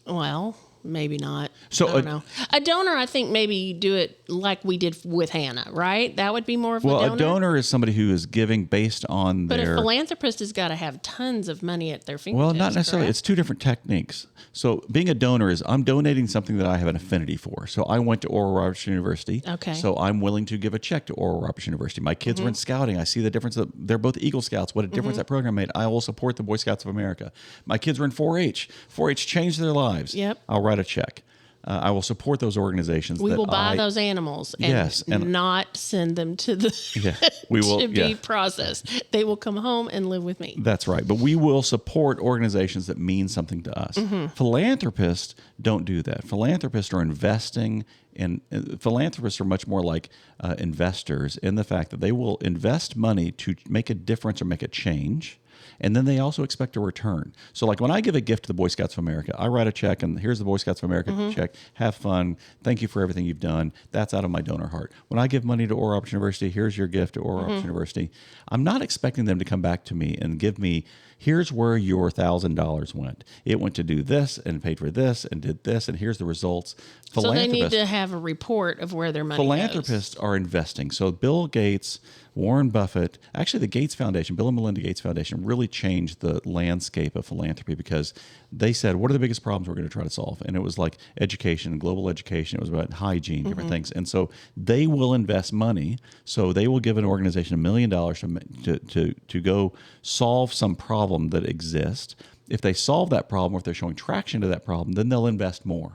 Well, maybe not. So I don't know. A donor, I think maybe you do it like we did with Hannah, right? That would be more of a donor. Well, a donor is somebody who is giving based on But their... a philanthropist has got to have tons of money at their fingertips. Well, not necessarily. correct? It's two different techniques. So being a donor is I'm donating something that I have an affinity for. So I went to Oral Roberts University. Okay. So I'm willing to give a check to Oral Roberts University. My kids were in scouting. I see the difference. They're both Eagle Scouts. What a difference that program made. I will support the Boy Scouts of America. My kids were in 4-H. 4-H changed their lives. Yep. I'll write a check. I will support those organizations. We will buy those animals and not send them to the we will, to be processed. They will come home and live with me. That's right. But we will support organizations that mean something to us. Philanthropists don't do that. Philanthropists are investing in. Philanthropists are much more like investors in the fact that they will invest money to make a difference or make a change. And then they also expect a return. So like when I give a gift to the Boy Scouts of America, I write a check and here's the Boy Scouts of America check. Have fun. Thank you for everything you've done. That's out of my donor heart. When I give money to Oral Roberts University, here's your gift to Oral Roberts University. I'm not expecting them to come back to me and give me, here's where your $1,000 went. It went to do this and paid for this and did this and here's the results. So they need to have a report of where their money Philanthropists goes. are investing. So Bill Gates, Warren Buffett, actually the Gates Foundation, Bill and Melinda Gates Foundation really changed the landscape of philanthropy because they said, what are the biggest problems we're going to try to solve? And it was like education, global education. It was about hygiene, different things. And so they will invest money. So they will give an organization $1 million to go solve some problem that exists. If they solve that problem or if they're showing traction to that problem, then they'll invest more.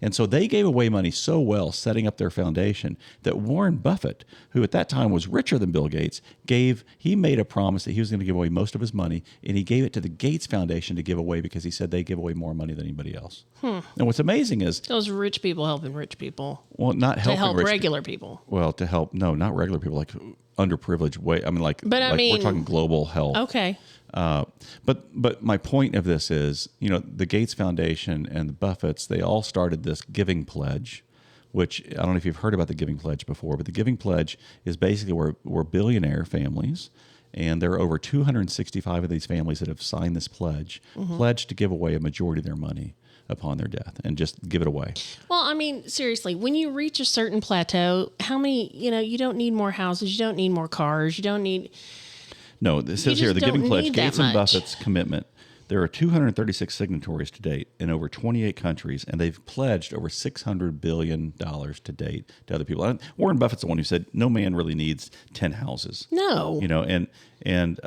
And so they gave away money so well setting up their foundation that Warren Buffett, who at that time was richer than Bill Gates, he made a promise that he was going to give away most of his money, and he gave it to the Gates Foundation to give away because he said they give away more money than anybody else. And what's amazing is... Those rich people helping rich people. Well, not helping to help rich regular people. Well, to help... No, not regular people, like underprivileged way. I mean, we're talking global health. Okay. But my point of this is, the Gates Foundation and the Buffetts, they all started this giving pledge, which I don't know if you've heard about the giving pledge before, but the giving pledge is basically we're billionaire families, and there are over 265 of these families that have signed this pledge to give away a majority of their money upon their death and just give it away. Well, I mean, seriously, when you reach a certain plateau, how many, you don't need more houses, you don't need more cars, you don't need... No, this says here, the Giving Pledge, Gates and Buffett's commitment. There are 236 signatories to date in over 28 countries, and they've pledged over $600 billion to date to other people. Warren Buffett's the one who said no man really needs 10 houses. No. And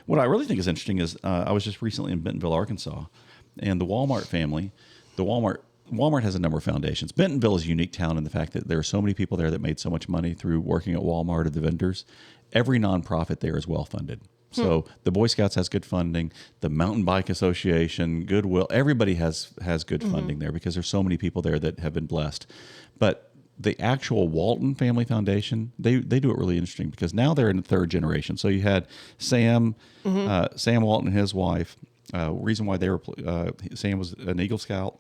what I really think is interesting is I was just recently in Bentonville, Arkansas, and the Walmart family, Walmart has a number of foundations. Bentonville is a unique town in the fact that there are so many people there that made so much money through working at Walmart or the vendors. Every nonprofit there is well funded. So the Boy Scouts has good funding. The Mountain Bike Association, Goodwill, everybody has good funding there because there's so many people there that have been blessed. But the actual Walton Family Foundation, they do it really interesting because now they're in the third generation. So you had Sam Walton and his wife. Reason why Sam was an Eagle Scout.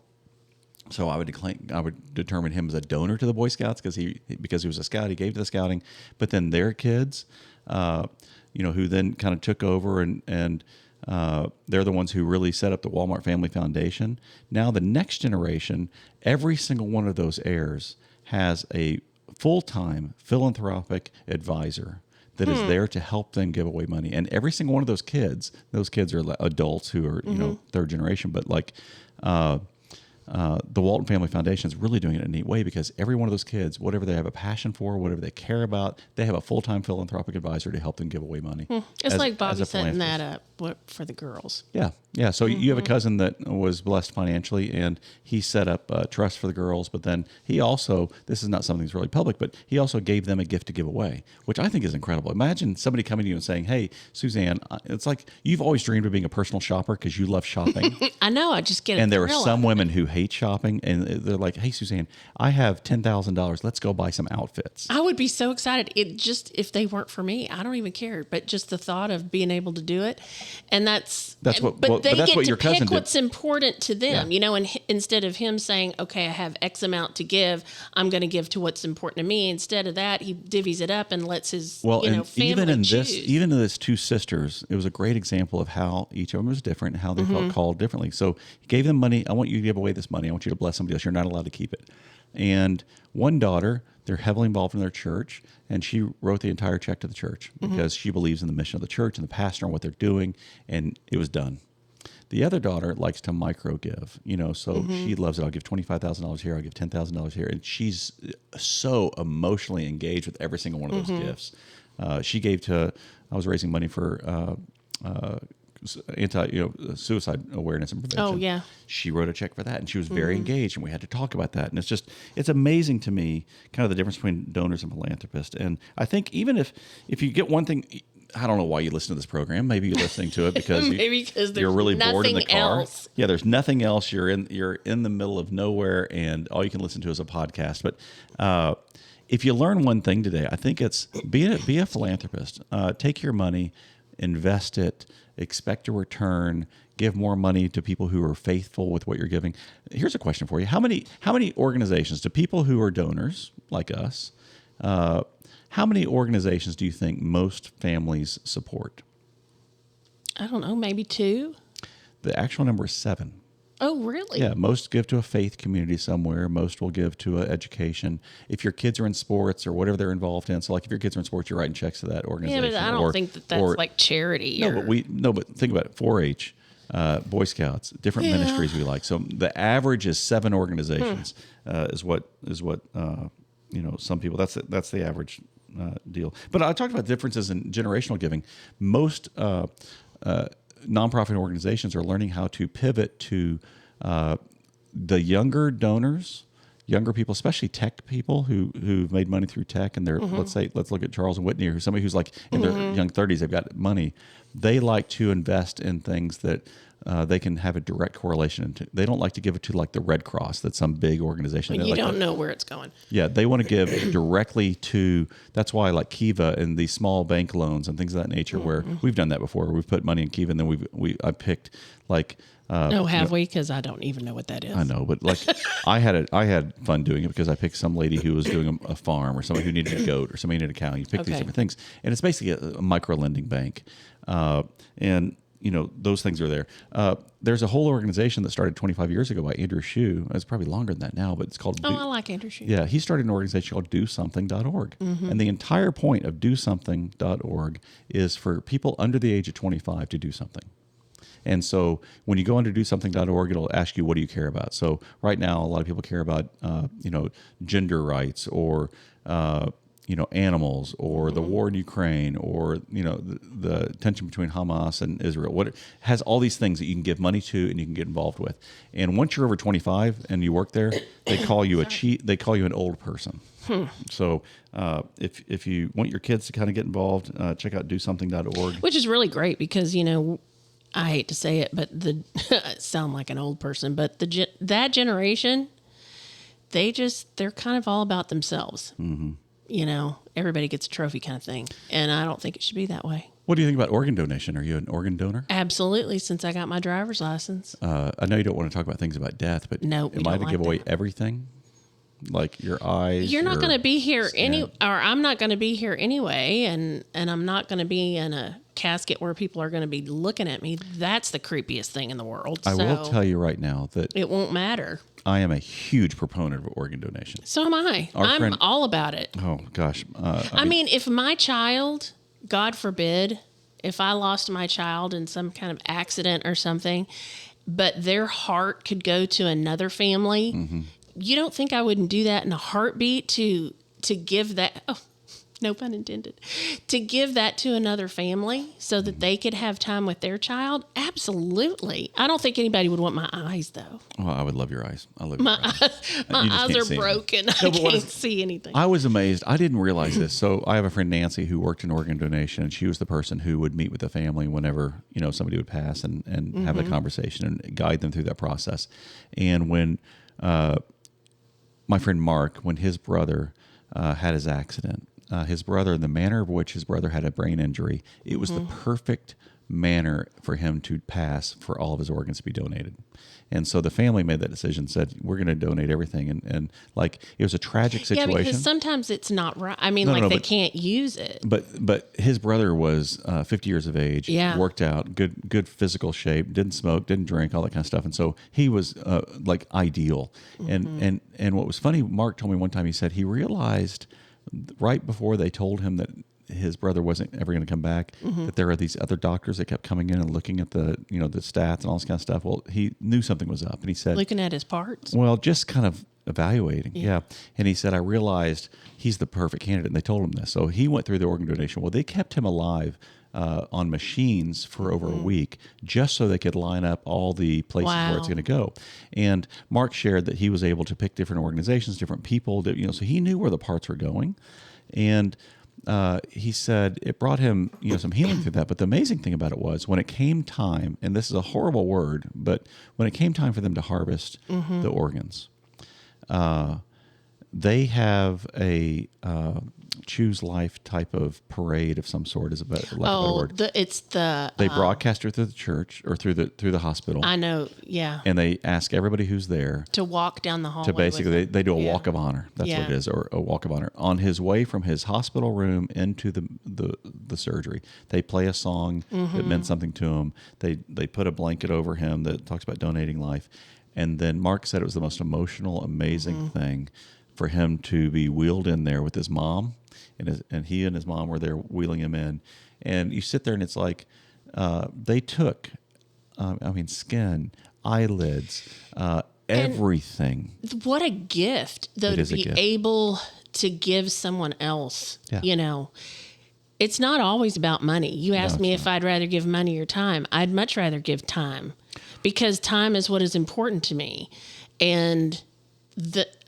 So I would determine him as a donor to the Boy Scouts because he was a scout. He gave to the scouting, but then their kids, who then kind of took over and they're the ones who really set up the Walmart Family Foundation. Now the next generation, every single one of those heirs has a full-time philanthropic advisor that is there to help them give away money. And every single one of those kids are adults who are third generation, but the Walton Family Foundation is really doing it in a neat way because every one of those kids, whatever they have a passion for, whatever they care about, they have a full-time philanthropic advisor to help them give away money. It's like Bobby setting that up for the girls. Yeah. So you have a cousin that was blessed financially, and he set up a trust for the girls, but then he also, this is not something that's really public, but he also gave them a gift to give away, which I think is incredible. Imagine somebody coming to you and saying, hey, Suzanne, it's like you've always dreamed of being a personal shopper because you love shopping. I know, I just get it. And there are some women who hate shopping, and they're like, "Hey, Suzanne, I have $10,000. Let's go buy some outfits." I would be so excited. It just, if they weren't for me, I don't even care. But just the thought of being able to do it, and that's what. But they that's get what to your cousin pick did. what's important to them, And instead of him saying, "Okay, I have X amount to give, I'm going to give to what's important to me," instead of that, he divvies it up and lets his and family choose. Even in this two sisters, it was a great example of how each of them was different and how they felt called differently. So he gave them money. I want you to give away this money. I want you to bless somebody else. You're not allowed to keep it. And one daughter, they're heavily involved in their church, and she wrote the entire check to the church because she believes in the mission of the church and the pastor and what they're doing, and it was done. The other daughter likes to micro give, so she loves it. I'll give $25,000 here. I'll give $10,000 here. And she's so emotionally engaged with every single one of those gifts. She gave I was raising money for suicide awareness and prevention. Oh, yeah. She wrote a check for that, and she was very engaged, and we had to talk about that. And it's amazing to me, kind of the difference between donors and philanthropists. And I think even if you get one thing, I don't know why you listen to this program. Maybe you're listening to it because you're really bored in the car. Else. Yeah, there's nothing else. You're in the middle of nowhere, and all you can listen to is a podcast. But if you learn one thing today, I think it's be a philanthropist. Take your money, invest it, expect a return, give more money to people who are faithful with what you're giving. Here's a question for you. How many organizations, to people who are donors like us, how many organizations do you think most families support? I don't know, maybe 2? The actual number is 7. Oh, really? Yeah, most give to a faith community somewhere. Most will give to education. If your kids are in sports or whatever they're involved in, so like if your kids are in sports, you're writing checks to that organization. Yeah, but I don't think that's like charity. But think about it. 4-H, Boy Scouts, different ministries we like. So the average is 7 organizations. Is what some people. That's the average deal. But I talked about differences in generational giving. Most nonprofit organizations are learning how to pivot to the younger donors, younger people, especially tech people who've made money through tech, and they're let's look at Charles and Whitney, or somebody who's like in their young 30s, they've got money. They like to invest in things that they can have a direct correlation to. They don't like to give it to like the Red Cross, that's some big organization. You don't know where it's going. Yeah, they want to give directly to. That's why I like Kiva and these small bank loans and things of that nature. Where we've done that before. We've put money in Kiva, and then I picked like. Have we? Because I don't even know what that is. I know, but like I had fun doing it because I picked some lady who was doing a farm, or somebody who needed a goat, or somebody needed a cow. You pick these different things, and it's basically a micro lending bank, and those things are there. There's a whole organization that started 25 years ago by Andrew Shue. It's probably longer than that now, but it's called. I like Andrew Shue. Yeah, he started an organization called DoSomething.org, and the entire point of DoSomething.org is for people under the age of 25 to do something. And so when you go into DoSomething.org, it'll ask you, what do you care about? So right now, a lot of people care about, gender rights, or, animals, or the war in Ukraine, or, the tension between Hamas and Israel. What has all these things that you can give money to and you can get involved with. And once you're over 25 and you work there, they call you they call you an old person. So if you want your kids to kind of get involved, check out DoSomething.org. Which is really great because, I hate to say it, but sound like an old person, but that generation, they're kind of all about themselves. Everybody gets a trophy kind of thing. And I don't think it should be that way. What do you think about organ donation? Are you an organ donor? Absolutely, since I got my driver's license. I know you don't want to talk about things about death, but no, am I to give away everything? Like your eyes? You're not going to be here I'm not going to be here anyway, and I'm not going to be in a casket where people are going to be looking at me. That's the creepiest thing in the world. I will tell you right now that it won't matter. I am a huge proponent of organ donation. So am I. I'm all about it. Oh, gosh. I mean, if my child, God forbid, if I lost my child in some kind of accident or something, but their heart could go to another family, you don't think I wouldn't do that in a heartbeat to give that? Oh, no pun intended, to give that to another family so that they could have time with their child, absolutely. I don't think anybody would want my eyes, though. Well, I would love your eyes. I love your eyes. My eyes can't are see broken. No, I can't see anything. I was amazed. I didn't realize this. So I have a friend, Nancy, who worked in organ donation, and she was the person who would meet with the family whenever, somebody would pass and have a conversation and guide them through that process. And when my friend Mark, when his brother had his accident, his brother, the manner of which his brother had a brain injury, it was the perfect manner for him to pass for all of his organs to be donated. And so the family made that decision, said, we're going to donate everything. And like, it was a tragic situation. Yeah, because sometimes it's not right. I mean, they can't use it. But his brother was 50 years of age, worked out, good physical shape, didn't smoke, didn't drink, all that kind of stuff. And so he was like ideal. And what was funny, Mark told me one time, he said he realized right before they told him that his brother wasn't ever going to come back, that there are these other doctors that kept coming in and looking at the stats and all this kind of stuff. Well, he knew something was up, and he said, looking at his parts. Well, just kind of evaluating. Yeah. And he said, I realized he's the perfect candidate. And they told him this. So he went through the organ donation. Well, they kept him alive on machines for over a week just so they could line up all the places where it's going to go. And Mark shared that he was able to pick different organizations, different people, so he knew where the parts were going. And he said it brought him, some healing through that. But the amazing thing about it was when it came time, and this is a horrible word, but when it came time for them to harvest the organs, they have a choose life type of parade of some sort, is a better word. They broadcast it through the church or through the hospital. I know, yeah. And they ask everybody who's there to walk down the hallway. To basically, they do a walk of honor. That's what it is, or a walk of honor. On his way from his hospital room into the surgery, they play a song that meant something to him. They put a blanket over him that talks about donating life. And then Mark said it was the most emotional, amazing thing for him to be wheeled in there with his mom, and he and his mom were there wheeling him in. And you sit there and it's like they took, skin, eyelids, everything. And what a gift, though, to be able to give someone else, It's not always about money. You asked me if I'd rather give money or time. I'd much rather give time because time is what is important to me. And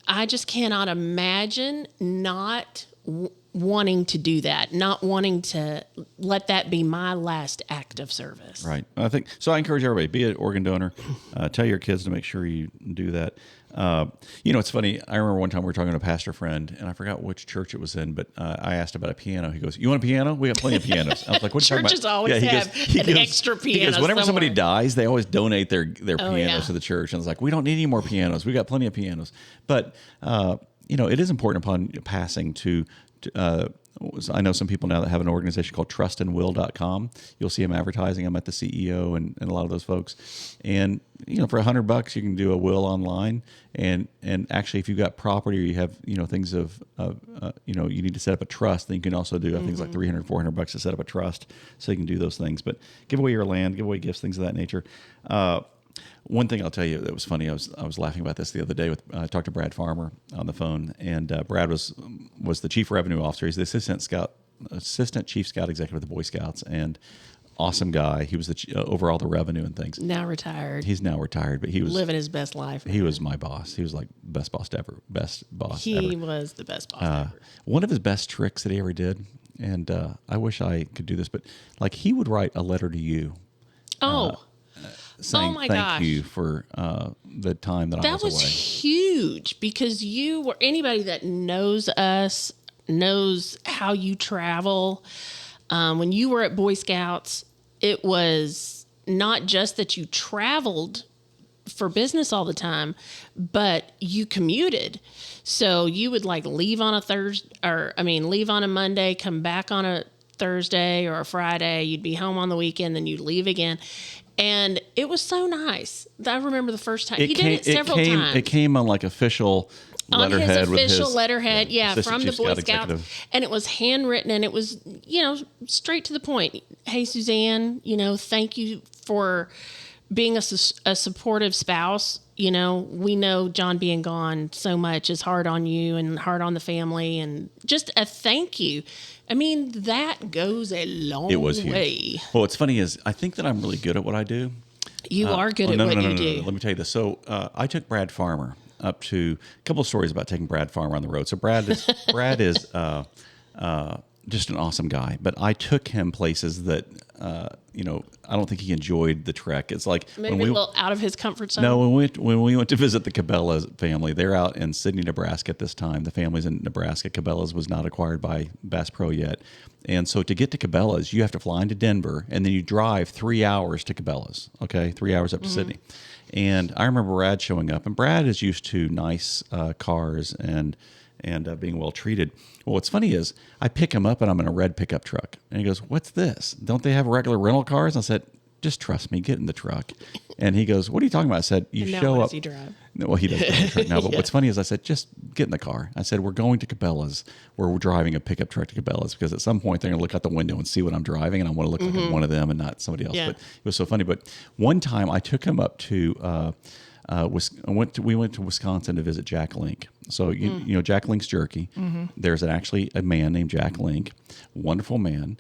I just cannot imagine not wanting to do that, not wanting to let that be my last act of service. Right. I think so. I encourage everybody, be an organ donor. Tell your kids to make sure you do that. It's funny. I remember one time we were talking to a pastor friend, and I forgot which church it was in, but I asked about a piano. He goes, "You want a piano? We got plenty of pianos." I was like, "What are you talking about?" Churches always have an extra piano. Because whenever somebody dies, they always donate their Oh, pianos to the church, and it's like, we don't need any more pianos. We got plenty of pianos. But it is important upon passing to. I know some people now that have an organization called trustandwill.com. You'll see them advertising. I met the CEO and a lot of those folks. And, for $100, you can do a will online. And actually, if you've got property or you have, things you need to set up a trust, then you can also do things like $300, $400 to set up a trust. So you can do those things. But give away your land, give away gifts, things of that nature. One thing I'll tell you that was funny, I was laughing about this the other day. I talked to Brad Farmer on the phone, and Brad was the chief revenue officer. He's the assistant chief scout executive of the Boy Scouts, and awesome guy. He was over all the revenue and things. Now retired. He's now retired, but he was living his best life. He was my boss. He was like best boss ever. He was the best boss ever. One of his best tricks that he ever did, and I wish I could do this, but like he would write a letter to you. Saying thank you for the time that I was away. That was huge because anybody that knows us knows how you travel. When you were at Boy Scouts, it was not just that you traveled for business all the time, but you commuted. So you would leave on leave on a Monday, come back on a Thursday or a Friday. You'd be home on the weekend, then you'd leave again. And it was so nice. I remember the first time. He did it several times. It came on letterhead. On his official letterhead, from the Boy Scouts. And it was handwritten, and it was, straight to the point. Hey, Suzanne, thank you for being a supportive spouse you know, we know John being gone so much is hard on you and hard on the family, and just a thank you. I mean, that goes a long way. Well, what's funny is I think that I'm really good at what I do. You are good at what you do. Let me tell you this. So I took Brad Farmer up to a couple of stories about taking Brad Farmer on the road. So Brad is just an awesome guy, but I took him places that I don't think he enjoyed the trek. It's like maybe a little out of his comfort zone. No, when we went to visit the Cabela's family, they're out in Sidney, Nebraska at this time. The family's in Nebraska. Cabela's was not acquired by Bass Pro yet. And so to get to Cabela's, you have to fly into Denver, and then you drive 3 hours to Cabela's, okay? 3 hours up to Sidney. And I remember Brad showing up, and Brad is used to nice cars and being well treated. Well, what's funny is I pick him up and I'm in a red pickup truck. And he goes, "What's this? Don't they have regular rental cars?" And I said, "Just trust me, get in the truck." And he goes, "What are you talking about?" I said, "You show up." Does he drive? No, well, he doesn't drive the truck now. But what's funny is I said, "Just get in the car." I said, "We're going to Cabela's. We're driving a pickup truck to Cabela's because at some point they're going to look out the window and see what I'm driving, and I want to look like I'm one of them and not somebody else." Yeah. But it was so funny. But one time I took him up to we went to Wisconsin to visit Jack Link. So you know Jack Link's jerky. There's actually a man named Jack Link, wonderful man,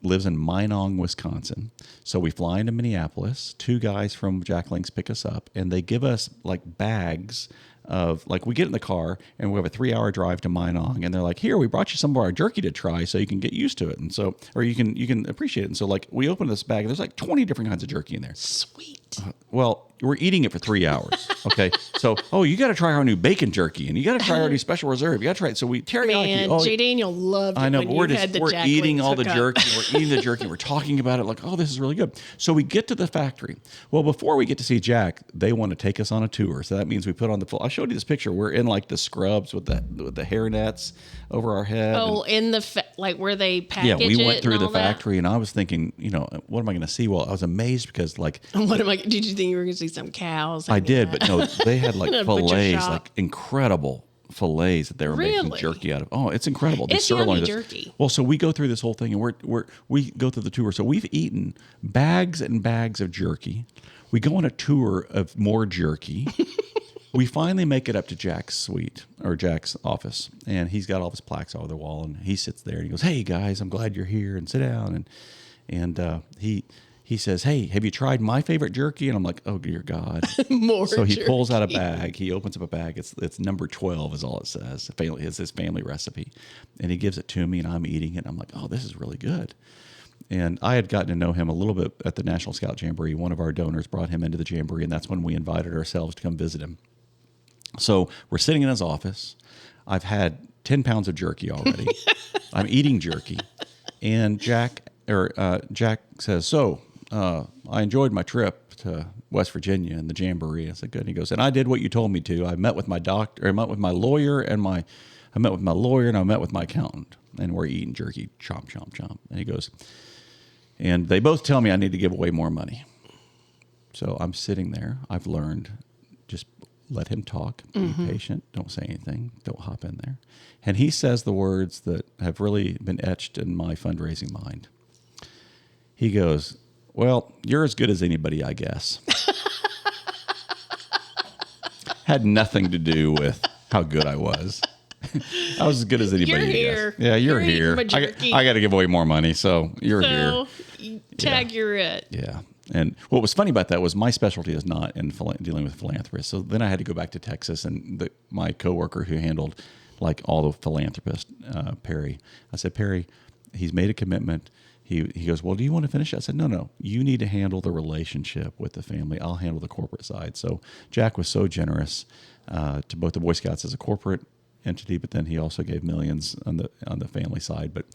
lives in Minong, Wisconsin. So we fly into Minneapolis. 2 guys from Jack Link's pick us up, and they give us like bags of we get in the car and we have a 3-hour drive to Minong, and they're like, "Here, we brought you some of our jerky to try so you can get used to it, and so or you can appreciate it." And so we open this bag, and there's 20 different kinds of jerky in there. Sweet. Well, we're eating it for 3 hours. Okay. So, you got to try our new bacon jerky, and you got to try our new special reserve. You got to try it. So we teriyaki. Man, J. Daniel loved it. I know, when but we're we're Jack eating Link's all the hookup. jerky. We're eating the jerky. We're talking about it like, "Oh, this is really good." So we get to the factory. Well, before we get to see Jack, they want to take us on a tour. So that means we put on the full. I showed you this picture. We're in the scrubs with the hair nets over our head. Oh, in the where they package it. Yeah, we went through and the all that? factory, and I was thinking, what am I going to see? Well, I was amazed because What am I? Did you think you were going to see some cows? I did, but no, they had a butcher fillets, shop. Incredible fillets that they were making Really? jerky out of. Oh, it's incredible. It's yummy jerky. Well, so we go through this whole thing, and we go through the tour. So we've eaten bags and bags of jerky. We go on a tour of more jerky. We finally make it up to Jack's suite or Jack's office, and he's got all his plaques all over the wall, and he sits there and he goes, "Hey guys, I'm glad you're here, and sit down." And he says, "Hey, have you tried my favorite jerky?" And I'm like, "Oh dear God!" More. So he jerky. pulls out a bag. He opens up a bag. It's number 12 is all it says. It's his family recipe, and he gives it to me, and I'm eating it. And I'm like, "Oh, this is really good." And I had gotten to know him a little bit at the National Scout Jamboree. One of our donors brought him into the Jamboree, and that's when we invited ourselves to come visit him. So we're sitting in his office. I've had 10 pounds of jerky already. I'm eating jerky. And Jack says, "So I enjoyed my trip to West Virginia and the Jamboree." I said, "Good." And he goes, "And I did what you told me to. I met with my doctor, I met with my lawyer, and I met with my accountant. And we're eating jerky, chomp, chomp, chomp." And he goes, "And they both tell me I need to give away more money." So I'm sitting there. I've learned just let him talk, be patient, don't say anything, don't hop in there. And he says the words that have really been etched in my fundraising mind. He goes, "Well, you're as good as anybody, I guess." Had nothing to do with how good I was. I was as good as anybody. You're I here. guess. Yeah, you're You're here. eating my jerky. I got to give away more money, so you're here. Tag, you're it. Yeah. And what was funny about that was my specialty is not in dealing with philanthropists. So then I had to go back to Texas, and my coworker who handled all the philanthropists, Perry, I said, "Perry, he's made a commitment." He goes, "Well, do you want to finish it?" I said, No. You need to handle the relationship with the family. I'll handle the corporate side." So Jack was so generous to both the Boy Scouts as a corporate entity, but then he also gave millions on the family side. But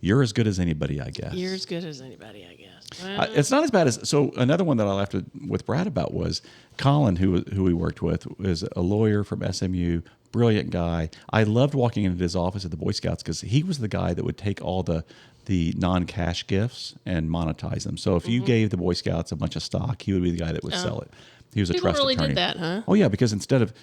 you're as good as anybody, I guess. You're as good as anybody, I guess. Well, It's not as bad as so. Another one that I laughed with Brad about was Colin, who we worked with, is a lawyer from SMU, brilliant guy. I loved walking into his office at the Boy Scouts because he was the guy that would take all the non-cash gifts and monetize them. So if you gave the Boy Scouts a bunch of stock, he would be the guy that would sell it. He was a people trust really attorney. did that, huh? Oh yeah, because instead of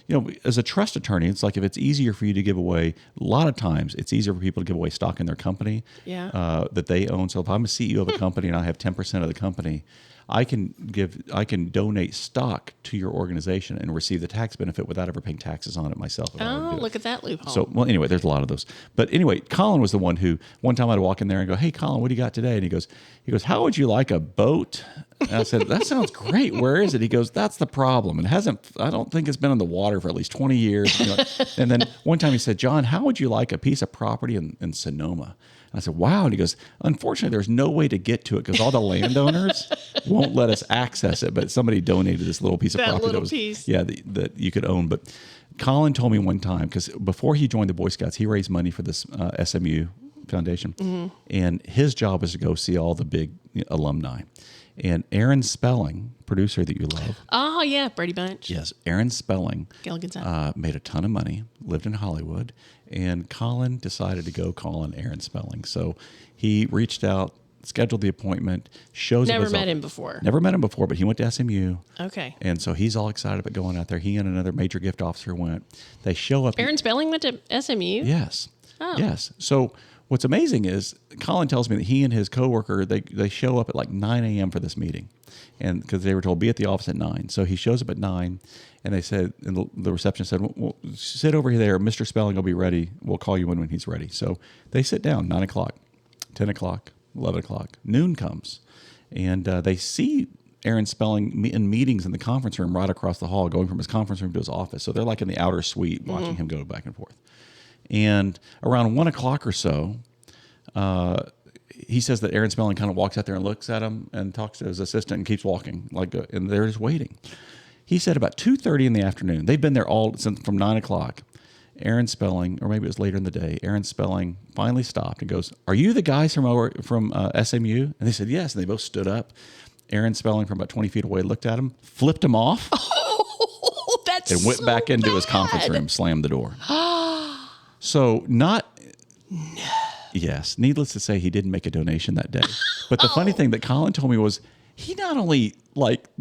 as a trust attorney, it's like if it's easier for you to give away. A lot of times, it's easier for people to give away stock in their company Yeah. that they own. So if I'm a CEO of a company and I have 10% of the company, I can donate stock to your organization and receive the tax benefit without ever paying taxes on it myself. Oh, look at that loophole. So, well, anyway, there's a lot of those. But anyway, Colin was the one who one time I'd walk in there and go, "Hey, Colin, what do you got today?" And he goes, "How would you like a boat?" And I said, "That sounds great. Where is it?" He goes, "That's the problem. I don't think it's been in the water for at least 20 years. And then one time he said, "John, how would you like a piece of property in Sonoma?" And I said, "Wow." And he goes, "Unfortunately, there's no way to get to it because all the landowners won't let us access it. But somebody donated this little piece of property that you could own." But Colin told me one time, because before he joined the Boy Scouts, he raised money for this SMU Foundation. Mm-hmm. And his job was to go see all the big alumni. And Aaron Spelling, producer that you love. Oh, yeah, Brady Bunch. Yes, Aaron Spelling Gilligan's made a ton of money, lived in Hollywood, and Colin decided to go call on Aaron Spelling. So he reached out, scheduled the appointment, Never met him before, but he went to SMU. Okay. And so he's all excited about going out there. He and another major gift officer went. They show up. Aaron Spelling went to SMU? Yes. Oh. Yes. So what's amazing is Colin tells me that he and his coworker, they show up at like 9 a.m. for this meeting, and because they were told be at the office at 9. So he shows up at 9, and they said, and the receptionist said, well, sit over there. Mr. Spelling will be ready. We'll call you when he's ready. So they sit down, 9 o'clock, 10 o'clock, 11 o'clock. Noon comes, and they see Aaron Spelling in meetings in the conference room right across the hall, going from his conference room to his office. So they're like in the outer suite watching him go back and forth. And around 1 o'clock or so, he says that Aaron Spelling kind of walks out there and looks at him and talks to his assistant and keeps walking, and they're just waiting. He said about 2:30 in the afternoon, they've been there all since from 9 o'clock. Aaron Spelling, or maybe it was later in the day, Aaron Spelling finally stopped and goes, "Are you the guys from SMU?" And they said yes, and they both stood up. Aaron Spelling, from about 20 feet away, looked at him, flipped him off, and went back into his conference room, slammed the door. So yes, needless to say, he didn't make a donation that day. But the funny thing that Colin told me was he not only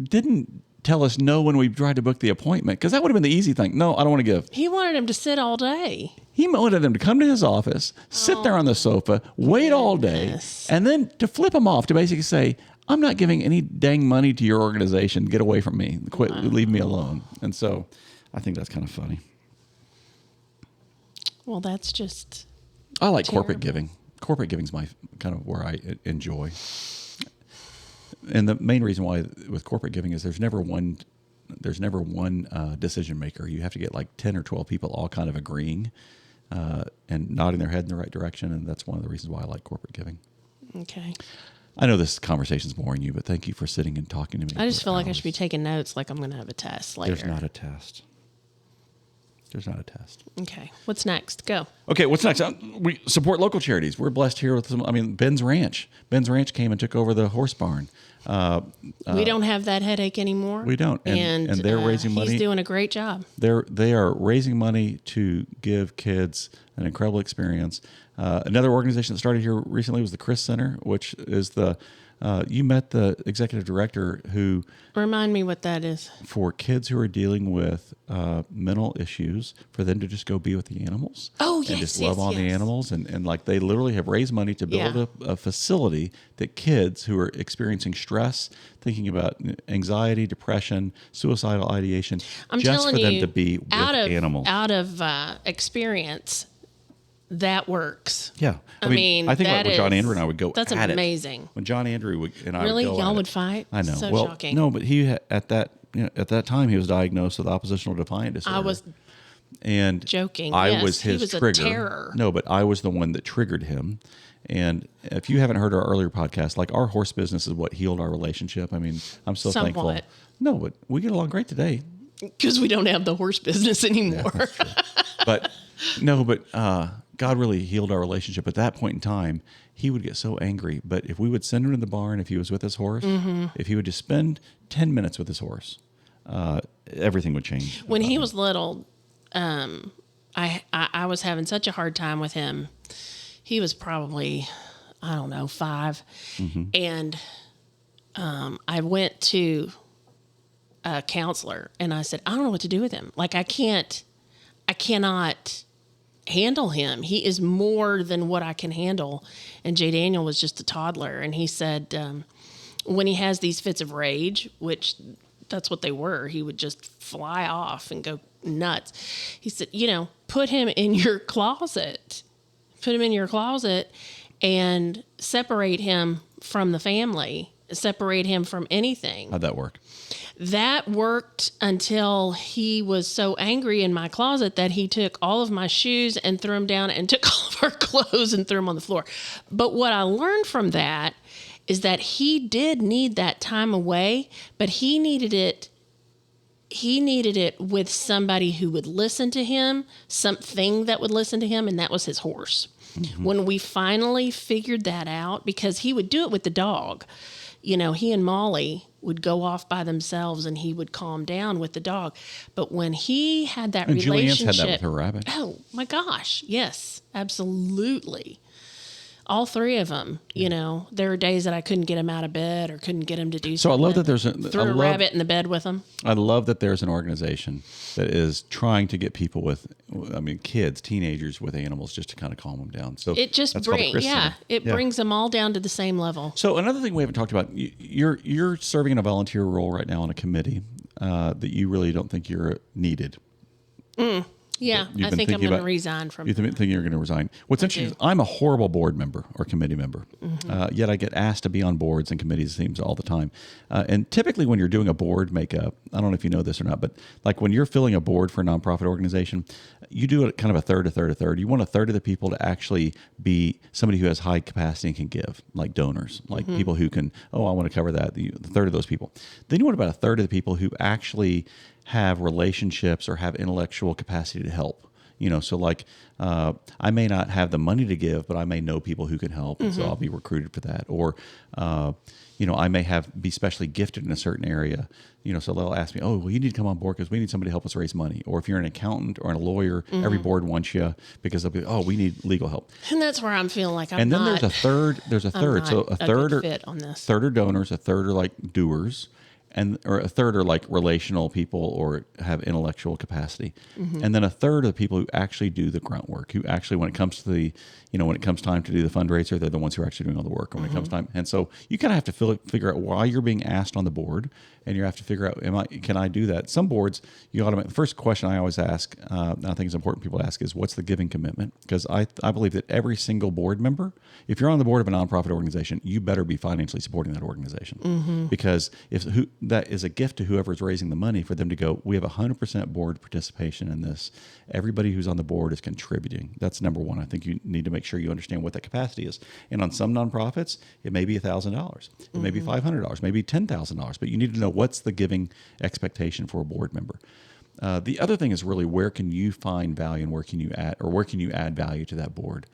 didn't tell us no when we tried to book the appointment, because that would have been the easy thing. No, I don't want to give. He wanted him to sit all day. He wanted them to come to his office, sit there on the sofa, wait all day, and then to flip him off to basically say, "I'm not giving any dang money to your organization. Get away from me. Quit. Leave me alone." And so I think that's kind of funny. Well, that's just I like terrible. corporate giving. Corporate giving's my kind of where I enjoy. And the main reason why with corporate giving is there's never one decision maker. You have to get like 10 or 12 people all kind of agreeing and nodding their head in the right direction. And that's one of the reasons why I like corporate giving. Okay. I know this conversation's boring you, but thank you for sitting and talking to me. I just feel like I should be taking notes like I'm going to have a test later. There's not a test. Okay. What's next? Go. Okay, what's next? We support local charities. We're blessed here with Ben's Ranch. Ben's Ranch came and took over the horse barn. We don't have that headache anymore. We don't. And they're raising money. He's doing a great job. They are raising money to give kids an incredible experience. Another organization that started here recently was the Chris Center, which is you met the executive director who... Remind me what that is. For kids who are dealing with mental issues, for them to just go be with the animals. Oh, yes, and just love on the animals. And like they literally have raised money to build a facility that kids who are experiencing stress, thinking about anxiety, depression, suicidal ideation, just for them to be with animals. Out of experience, that works. Yeah. I mean, I think like when John Andrew and I would go that's at amazing. it. When John Andrew and I really? would go Y'all at would it. fight? I know. So well, shocking. no, but he at that time he was diagnosed with oppositional defiant disorder. I was joking. I was his he was trigger. A terror. No, but I was the one that triggered him. And if you haven't heard our earlier podcast, like our horse business is what healed our relationship. I mean, I'm so thankful. No, but we get along great today. Because we don't have the horse business anymore. Yeah, that's true. But God really healed our relationship. At that point in time, he would get so angry. But if we would send him to the barn, if he was with his horse, if he would just spend 10 minutes with his horse, everything would change. When he was little, I was having such a hard time with him. He was probably, 5. Mm-hmm. And I went to a counselor and I said, I don't know what to do with him. Like I cannot handle him. He is more than what I can handle. And Jay Daniel was just a toddler. And he said, when he has these fits of rage, which that's what they were, he would just fly off and go nuts. He said, put him in your closet. Put him in your closet and separate him from the family. Separate him from anything. How'd that work? That worked until he was so angry in my closet that he took all of my shoes and threw them down and took all of our clothes and threw them on the floor. But what I learned from that is that he did need that time away, but he needed it with somebody who would listen to him, something that would listen to him, and that was his horse. Mm-hmm. When we finally figured that out, because he would do it with the dog. He and Molly would go off by themselves and he would calm down with the dog. But when he had that relationship... Julianne's had that with her rabbit. Oh, my gosh. Yes, absolutely. All three of them, there are days that I couldn't get him out of bed or couldn't get him to do something. So I love that there's threw a rabbit in the bed with him. I love that there's an organization that is trying to get people kids, teenagers with animals, just to kind of calm them down. So it just brings them all down to the same level. So another thing we haven't talked about, you're serving in a volunteer role right now on a committee that you really don't think you're needed. Yeah, I think I'm going to resign from. You think you're going to resign? What's interesting is I'm a horrible board member or committee member, yet I get asked to be on boards and committees, it seems, all the time. And typically when you're doing a board makeup, I don't know if you know this or not, but like when you're filling a board for a nonprofit organization, you do it kind of a third, a third, a third. You want a third of the people to actually be somebody who has high capacity and can give, like donors, like people who can, I want to cover that, the third of those people. Then you want about a third of the people who actually have relationships or have intellectual capacity to help. So like I may not have the money to give, but I may know people who can help, and so I'll be recruited for that. Or I may be specially gifted in a certain area. So they'll ask me, "Oh, well, you need to come on board because we need somebody to help us raise money." Or if you're an accountant or a lawyer, every board wants you because they'll be, "Oh, we need legal help." And that's where I'm feeling like and then there's a third. There's a third. So a third third are donors, a third are like doers. Or a third are like relational people or have intellectual capacity. And then a third of the people who actually do the grunt work, who actually, when it comes to when it comes time to do the fundraiser, they're the ones who are actually doing all the work when it comes time. And so you kind of have to figure out why you're being asked on the board, and you have to figure out, can I do that? Some boards, the first question I always ask, and I think it's important people to ask, is what's the giving commitment? Because I believe that every single board member, if you're on the board of a nonprofit organization, you better be financially supporting that organization. Because that is a gift to whoever's raising the money for them to go, we have 100% board participation in this. Everybody who's on the board is contributing. That's number one. I think you need to make sure you understand what that capacity is. And on some nonprofits, it may be $1,000. It may be $500, maybe $10,000. But you need to know what's the giving expectation for a board member. The other thing is really where can you find value and where can you add value to that board?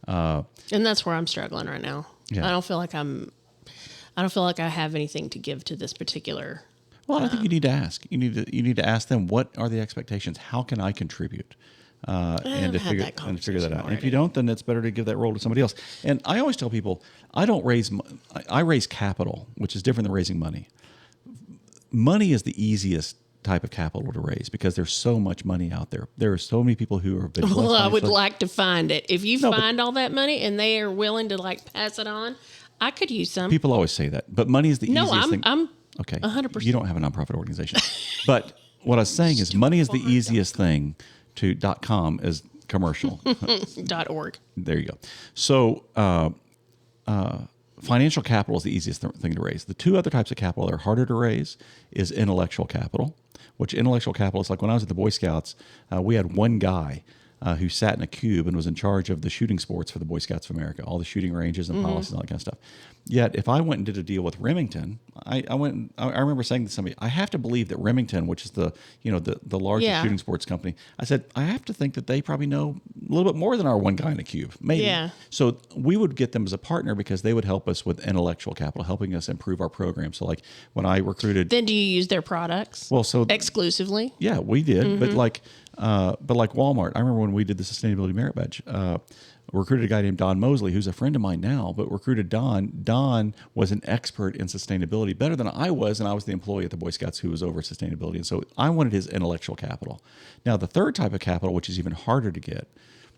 And that's where I'm struggling right now. Yeah. I don't feel like I have anything to give to this particular. Well, I think you need to ask. You need to ask them, what are the expectations? How can I contribute? And to figure that out. And if you don't, then it's better to give that role to somebody else. And I always tell people, I raise capital, which is different than raising money. Money is the easiest type of capital to raise because there's so much money out there. There are so many people who are blessed. Well, I would like to find it. If you find all that money and they are willing to pass it on, I could use some. People always say that, but money is the easiest thing. I'm okay. 100%. You don't have a nonprofit organization, but what I was saying is money is the easiest thing to .com is commercial. .org. There you go. So financial capital is the easiest thing to raise. The two other types of capital that are harder to raise is intellectual capital, which intellectual capital is like when I was at the Boy Scouts, we had one guy who sat in a cube and was in charge of the shooting sports for the Boy Scouts of America, all the shooting ranges and policies and all that kind of stuff. Yet, if I went and did a deal with Remington, I remember saying to somebody, I have to believe that Remington, which is the largest shooting sports company, I said, I have to think that they probably know a little bit more than our one guy in a cube, maybe. Yeah. So we would get them as a partner because they would help us with intellectual capital, helping us improve our program. So like when I recruited... Then do you use their products? Well, so... Exclusively? Yeah, we did. But like Walmart, I remember when we did the Sustainability Merit Badge, recruited a guy named Don Mosley, who's a friend of mine now, but recruited Don. Don was an expert in sustainability, better than I was, and I was the employee at the Boy Scouts who was over sustainability. And so I wanted his intellectual capital. Now, the third type of capital, which is even harder to get,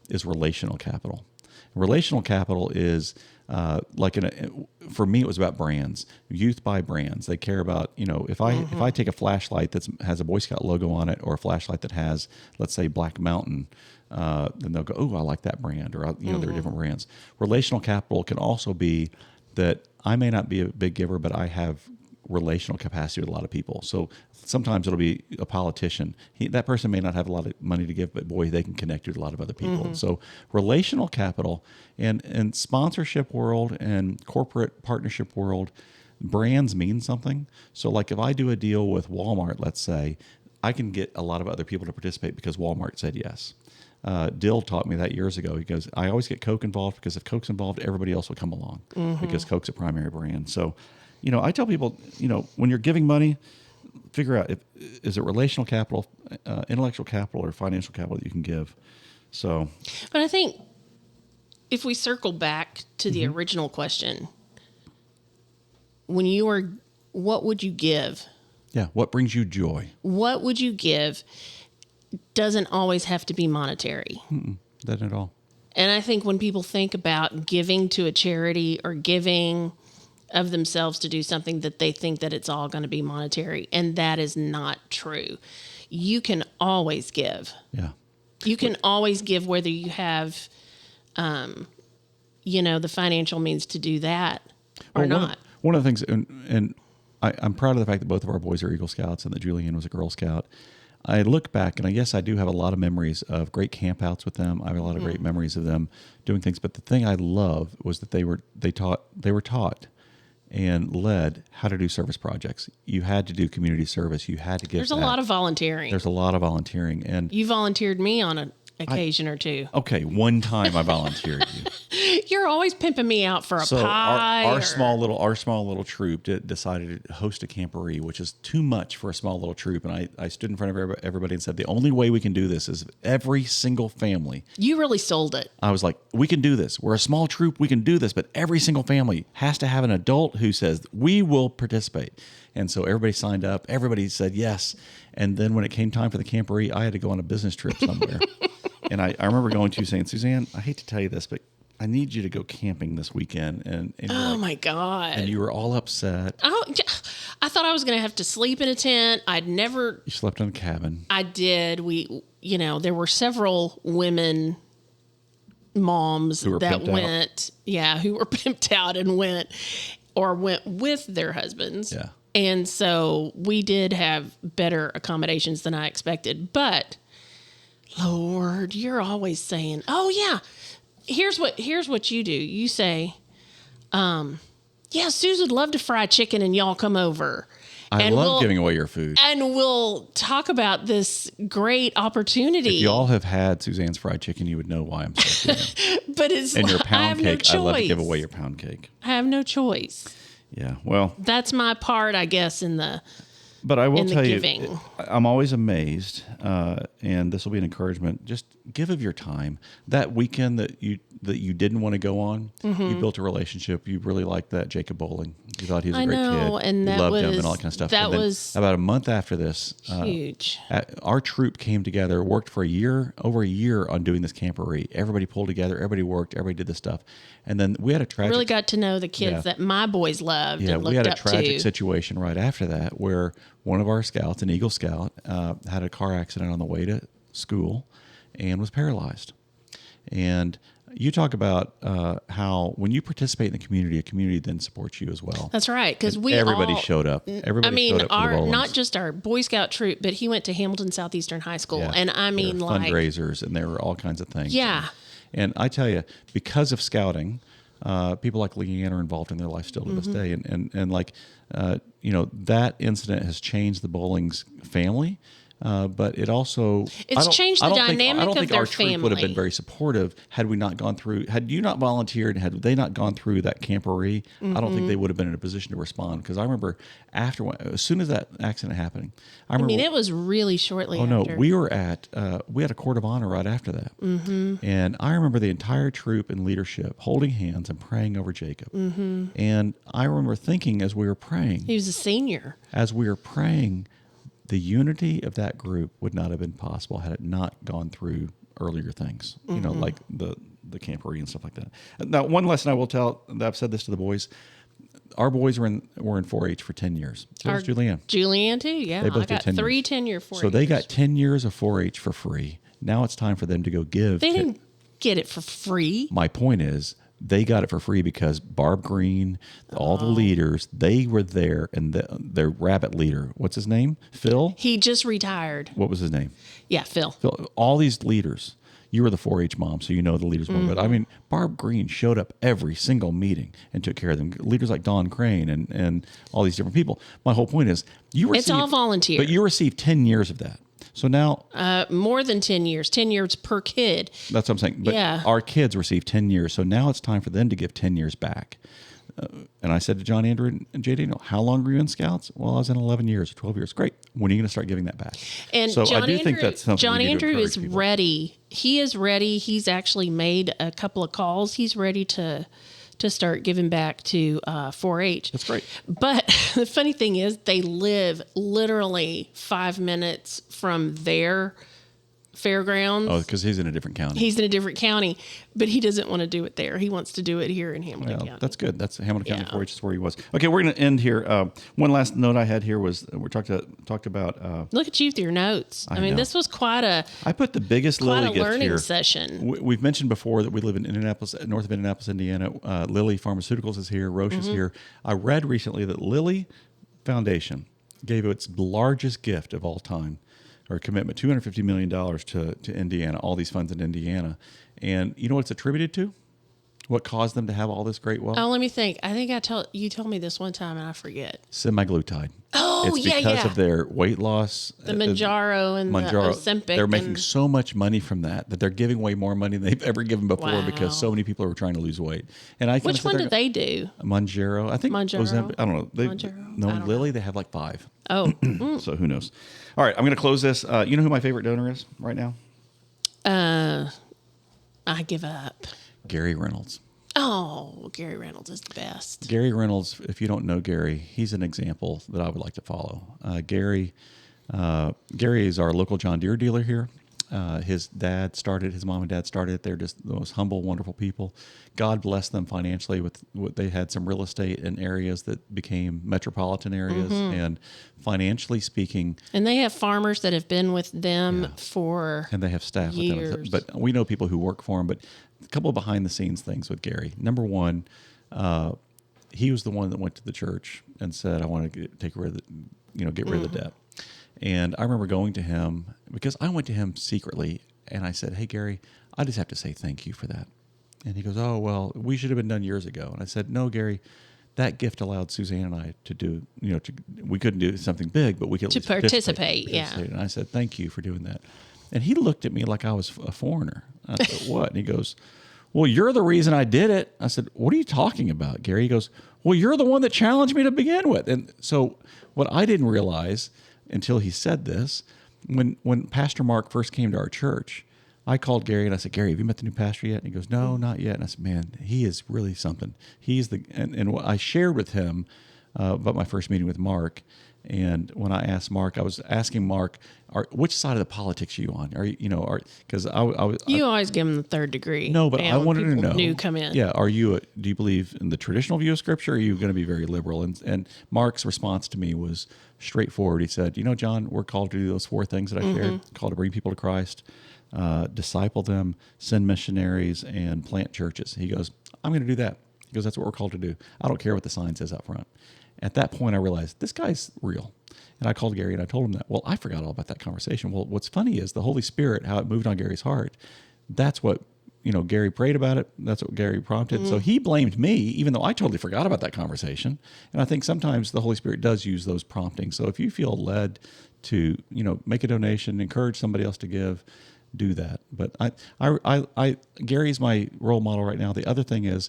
is relational capital. Relational capital is for me, it was about brands. Youth buy brands. They care about, if I take a flashlight that has a Boy Scout logo on it, or a flashlight that has, let's say, Black Mountain, then they'll go, oh, I like that brand, or there are different brands. Relational capital can also be that I may not be a big giver, but I have relational capacity with a lot of people. So sometimes it'll be a politician. That person may not have a lot of money to give, but boy, they can connect with a lot of other people. So relational capital and sponsorship world and corporate partnership world, brands mean something. So like if I do a deal with Walmart, let's say, I can get a lot of other people to participate because Walmart said yes. Dill taught me that years ago. He goes, I always get Coke involved because if Coke's involved, everybody else will come along because Coke's a primary brand. So, I tell people, when you're giving money, figure out is it relational capital, intellectual capital, or financial capital that you can give. So, but I think if we circle back to the original question, what would you give? Yeah. What brings you joy? What would you give? Doesn't always have to be monetary. Doesn't at all. And I think when people think about giving to a charity or giving of themselves to do something, that they think that it's all going to be monetary, and that is not true. You can always give. Yeah. You can always give, whether you have, the financial means to do that or not. One of the things, and I'm proud of the fact that both of our boys are Eagle Scouts and that Julianne was a Girl Scout. I look back, and I guess I do have a lot of memories of great campouts with them. I have a lot of great memories of them doing things. But the thing I love was that they were taught and led how to do service projects. You had to do community service. You had to give. There's a lot of volunteering. There's a lot of volunteering, and you volunteered me on an occasion or two. Okay, one time I volunteered you. You're always pimping me out for a pie. Our small little troop decided to host a camporee, which is too much for a small little troop. And I stood in front of everybody and said, the only way we can do this is every single family. You really sold it. I was like, we can do this. We're a small troop. We can do this. But every single family has to have an adult who says, we will participate. And so everybody signed up. Everybody said yes. And then when it came time for the camporee, I had to go on a business trip somewhere. And I remember going to you saying, Suzanne, I hate to tell you this, but I need you to go camping this weekend. And oh, my God. And you were all upset. Oh, I thought I was going to have to sleep in a tent. You slept in a cabin. I did. There were several women moms that went, who were pimped out and went with their husbands. Yeah. And so we did have better accommodations than I expected. But Lord, you're always saying, oh yeah, here's what you do. You say, Suze would love to fry chicken and y'all come over. I love giving away your food. And we'll talk about this great opportunity. If you all have had Suzanne's fried chicken, you would know why I'm so But it's and your pound I have cake. No choice. I love to give away your pound cake. I have no choice. Yeah, well, that's my part, I guess, in the. But I will tell giving. You, I'm always amazed, and this will be an encouragement. Just give of your time. That weekend that you didn't want to go on, you built a relationship. You really liked that Jacob Bowling. You thought he was a great kid. And you loved him and all that kind of stuff. That and then was about a month after this. Huge. Our troop came together, worked for over a year on doing this camporee. Everybody pulled together. Everybody worked. Everybody did this stuff. And then we had a tragic. Really got to know the kids that my boys loved. Yeah, and we had a up tragic to. situation right after that where one of our scouts, an Eagle Scout, had a car accident on the way to school and was paralyzed. And you talk about how when you participate in the community, a community then supports you as well. That's right, because everybody showed up. Everybody showed up for the Bowlings. Not just our Boy Scout troop, but he went to Hamilton Southeastern High School, and there were fundraisers, and there were all kinds of things. Yeah, and I tell you, because of scouting, people like Leanne are involved in their life still to this day, and like that incident has changed the Bowlings family. But it also changed the dynamic I don't think of their our troop would have been very supportive had we not gone through. Had you not volunteered, had they not gone through that camporee, I don't think they would have been in a position to respond. Because I remember as soon as that accident happened, it was really shortly. Oh no, we were we had a court of honor right after that, and I remember the entire troop and leadership holding hands and praying over Jacob. And I remember thinking as we were praying, he was a senior. As we were praying. The unity of that group would not have been possible had it not gone through earlier things, like the camporee and stuff like that. Now, one lesson I will tell, I've said this to the boys. Our boys were in 4-H for 10 years. So was Julianne. Julianne too, yeah. They both I got did 10 three years. 10-year 4-Hers. So they got 10 years of 4-H for free. Now it's time for them to go give. They didn't get it for free. My point is, they got it for free because Barb Green, all the leaders, they were there, and their rabbit leader, what's his name? Phil? He just retired. What was his name? Yeah, Phil. Phil. All these leaders. You were the 4-H mom, so you know the leaders more. But I mean, Barb Green showed up every single meeting and took care of them. Leaders like Don Crane and all these different people. My whole point is, It's all volunteer. But you received 10 years of that. So now... more than 10 years. 10 years per kid. That's what I'm saying. But our kids received 10 years. So now it's time for them to give 10 years back. And I said to John Andrew and J. Daniel, how long were you in Scouts? Well, I was in 11 years or 12 years. Great. When are you going to start giving that back? And so John I do Andrew, think that's something John we need to Andrew encourage is people. ready. He is ready. He's actually made a couple of calls. He's ready to start giving back to 4-H. That's great. But the funny thing is, they live literally 5 minutes from their fairgrounds. Oh, because he's in a different county. He's in a different county, but he doesn't want to do it there. He wants to do it here in Hamilton County. That's good. That's Hamilton County 4-H is where he was. Okay, we're going to end here. One last note I had here was we talked about. Look at you with your notes. I mean, know. this was quite a Lily gift learning here. session. We've mentioned before that we live in Indianapolis, north of Indianapolis, Indiana. Lilly Pharmaceuticals is here. Roche is here. I read recently that Lilly Foundation gave its largest gift of all time, or commitment, $250 million to Indiana, all these funds in Indiana. And you know what it's attributed to? What caused them to have all this great wealth? Oh, let me think. I think you told me this one time and I forget. Semaglutide. Oh, it's because of their weight loss. The Manjaro and the Ozempic. They're making so much money from that they're giving away more money than they've ever given before because so many people are trying to lose weight. And which one did they do? Manjaro. I think Manjaro. Ozempic. I don't know. Manjaro? No, I don't Lilly, they have like 5. Oh. So who knows? All right, I'm going to close this. You know who my favorite donor is right now? I give up. Gary Reynolds. Oh, Gary Reynolds is the best. Gary Reynolds, if you don't know Gary, he's an example that I would like to follow. Gary is our local John Deere dealer here. His mom and dad started it. They're just the most humble, wonderful people. God bless them financially they had some real estate in areas that became metropolitan areas, and financially speaking. And they have farmers that have been with them for and they have staff years. with them. But we know people who work for him. But a couple of behind the scenes things with Gary. Number one, he was the one that went to the church and said, "I want to get rid of the debt." And I remember going to him because I went to him secretly and I said, "Hey, Gary, I just have to say thank you for that." And he goes, "Oh, well, we should have been done years ago." And I said, "No, Gary, that gift allowed Suzanne and I to do, we couldn't do something big, but we could at least participate. Yeah. And I said, "Thank you for doing that." And he looked at me like I was a foreigner. I said, "What?" And he goes, "Well, you're the reason I did it." I said, "What are you talking about, Gary?" He goes, "Well, you're the one that challenged me to begin with." And so what I didn't realize until he said this, when Pastor Mark first came to our church, I called Gary and I said, "Gary, have you met the new pastor yet?" And he goes, "No, not yet." And I said, "Man, he is really something." And I shared with him about my first meeting with Mark. And when I asked Mark, I was asking Mark, which side of the politics are you on? Because you always give them the third degree. No, but I wanted to know. New come in. Yeah, do you believe in the traditional view of Scripture? Or are you going to be very liberal? And Mark's response to me was straightforward. He said, "John, we're called to do those 4 things that I shared. Called to bring people to Christ, disciple them, send missionaries, and plant churches." He goes, "I'm going to do that." He goes, "That's what we're called to do. I don't care what the sign says out front." At that point, I realized this guy's real. And I called Gary and I told him that. Well, I forgot all about that conversation. Well, what's funny is the Holy Spirit, how it moved on Gary's heart. That's what, Gary prayed about it. That's what Gary prompted. So he blamed me, even though I totally forgot about that conversation. And I think sometimes the Holy Spirit does use those promptings. So if you feel led to, make a donation, encourage somebody else to give, do that. But Gary's my role model right now. The other thing is,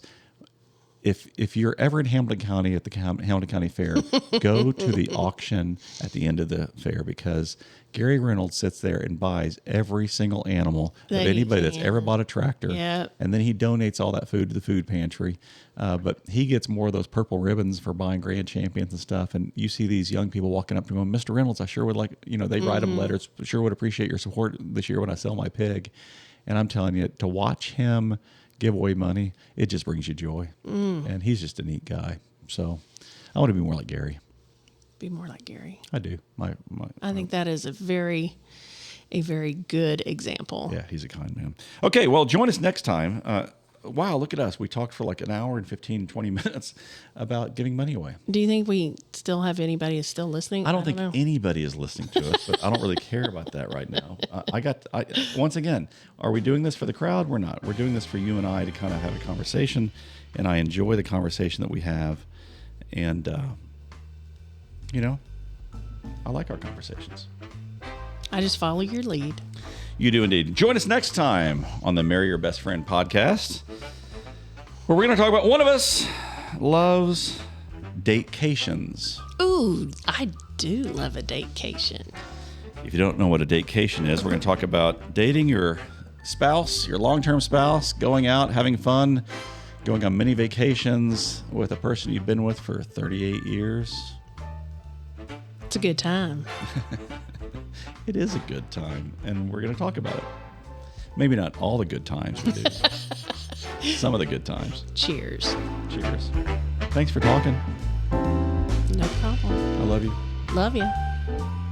if you're ever in Hamilton County at the Hamilton County Fair, go to the auction at the end of the fair, because Gary Reynolds sits there and buys every single animal of anybody that's ever bought a tractor. Yep. And then he donates all that food to the food pantry. But he gets more of those purple ribbons for buying Grand Champions and stuff. And you see these young people walking up to him, "Mr. Reynolds, I sure would like," they write him letters, "Sure would appreciate your support this year when I sell my pig." And I'm telling you, to watch him give away money, it just brings you joy. And he's just a neat guy. So I want to be more like Gary. Be more like Gary. I do. I think that is a very good example. Yeah, he's a kind man. Okay, well, join us next time. Wow, look at us. We talked for like an hour and 15, 20 minutes about giving money away. Do you think we still have anybody who's still listening? I don't think anybody is listening to us, but I don't really care about that right now. Once again, are we doing this for the crowd? We're not. We're doing this for you and I to kind of have a conversation, and I enjoy the conversation that we have. And, I like our conversations. I just follow your lead. You do indeed. Join us next time on the Marry Your Best Friend podcast, where we're going to talk about one of us loves datecations. Ooh, I do love a datecation. If you don't know what a datecation is, we're going to talk about dating your spouse, your long-term spouse, going out, having fun, going on many vacations with a person you've been with for 38 years. It's a good time. It is a good time, and we're going to talk about it. Maybe not all the good times we do. Some of the good times. Cheers. Cheers. Thanks for talking. No problem. I love you. Love you.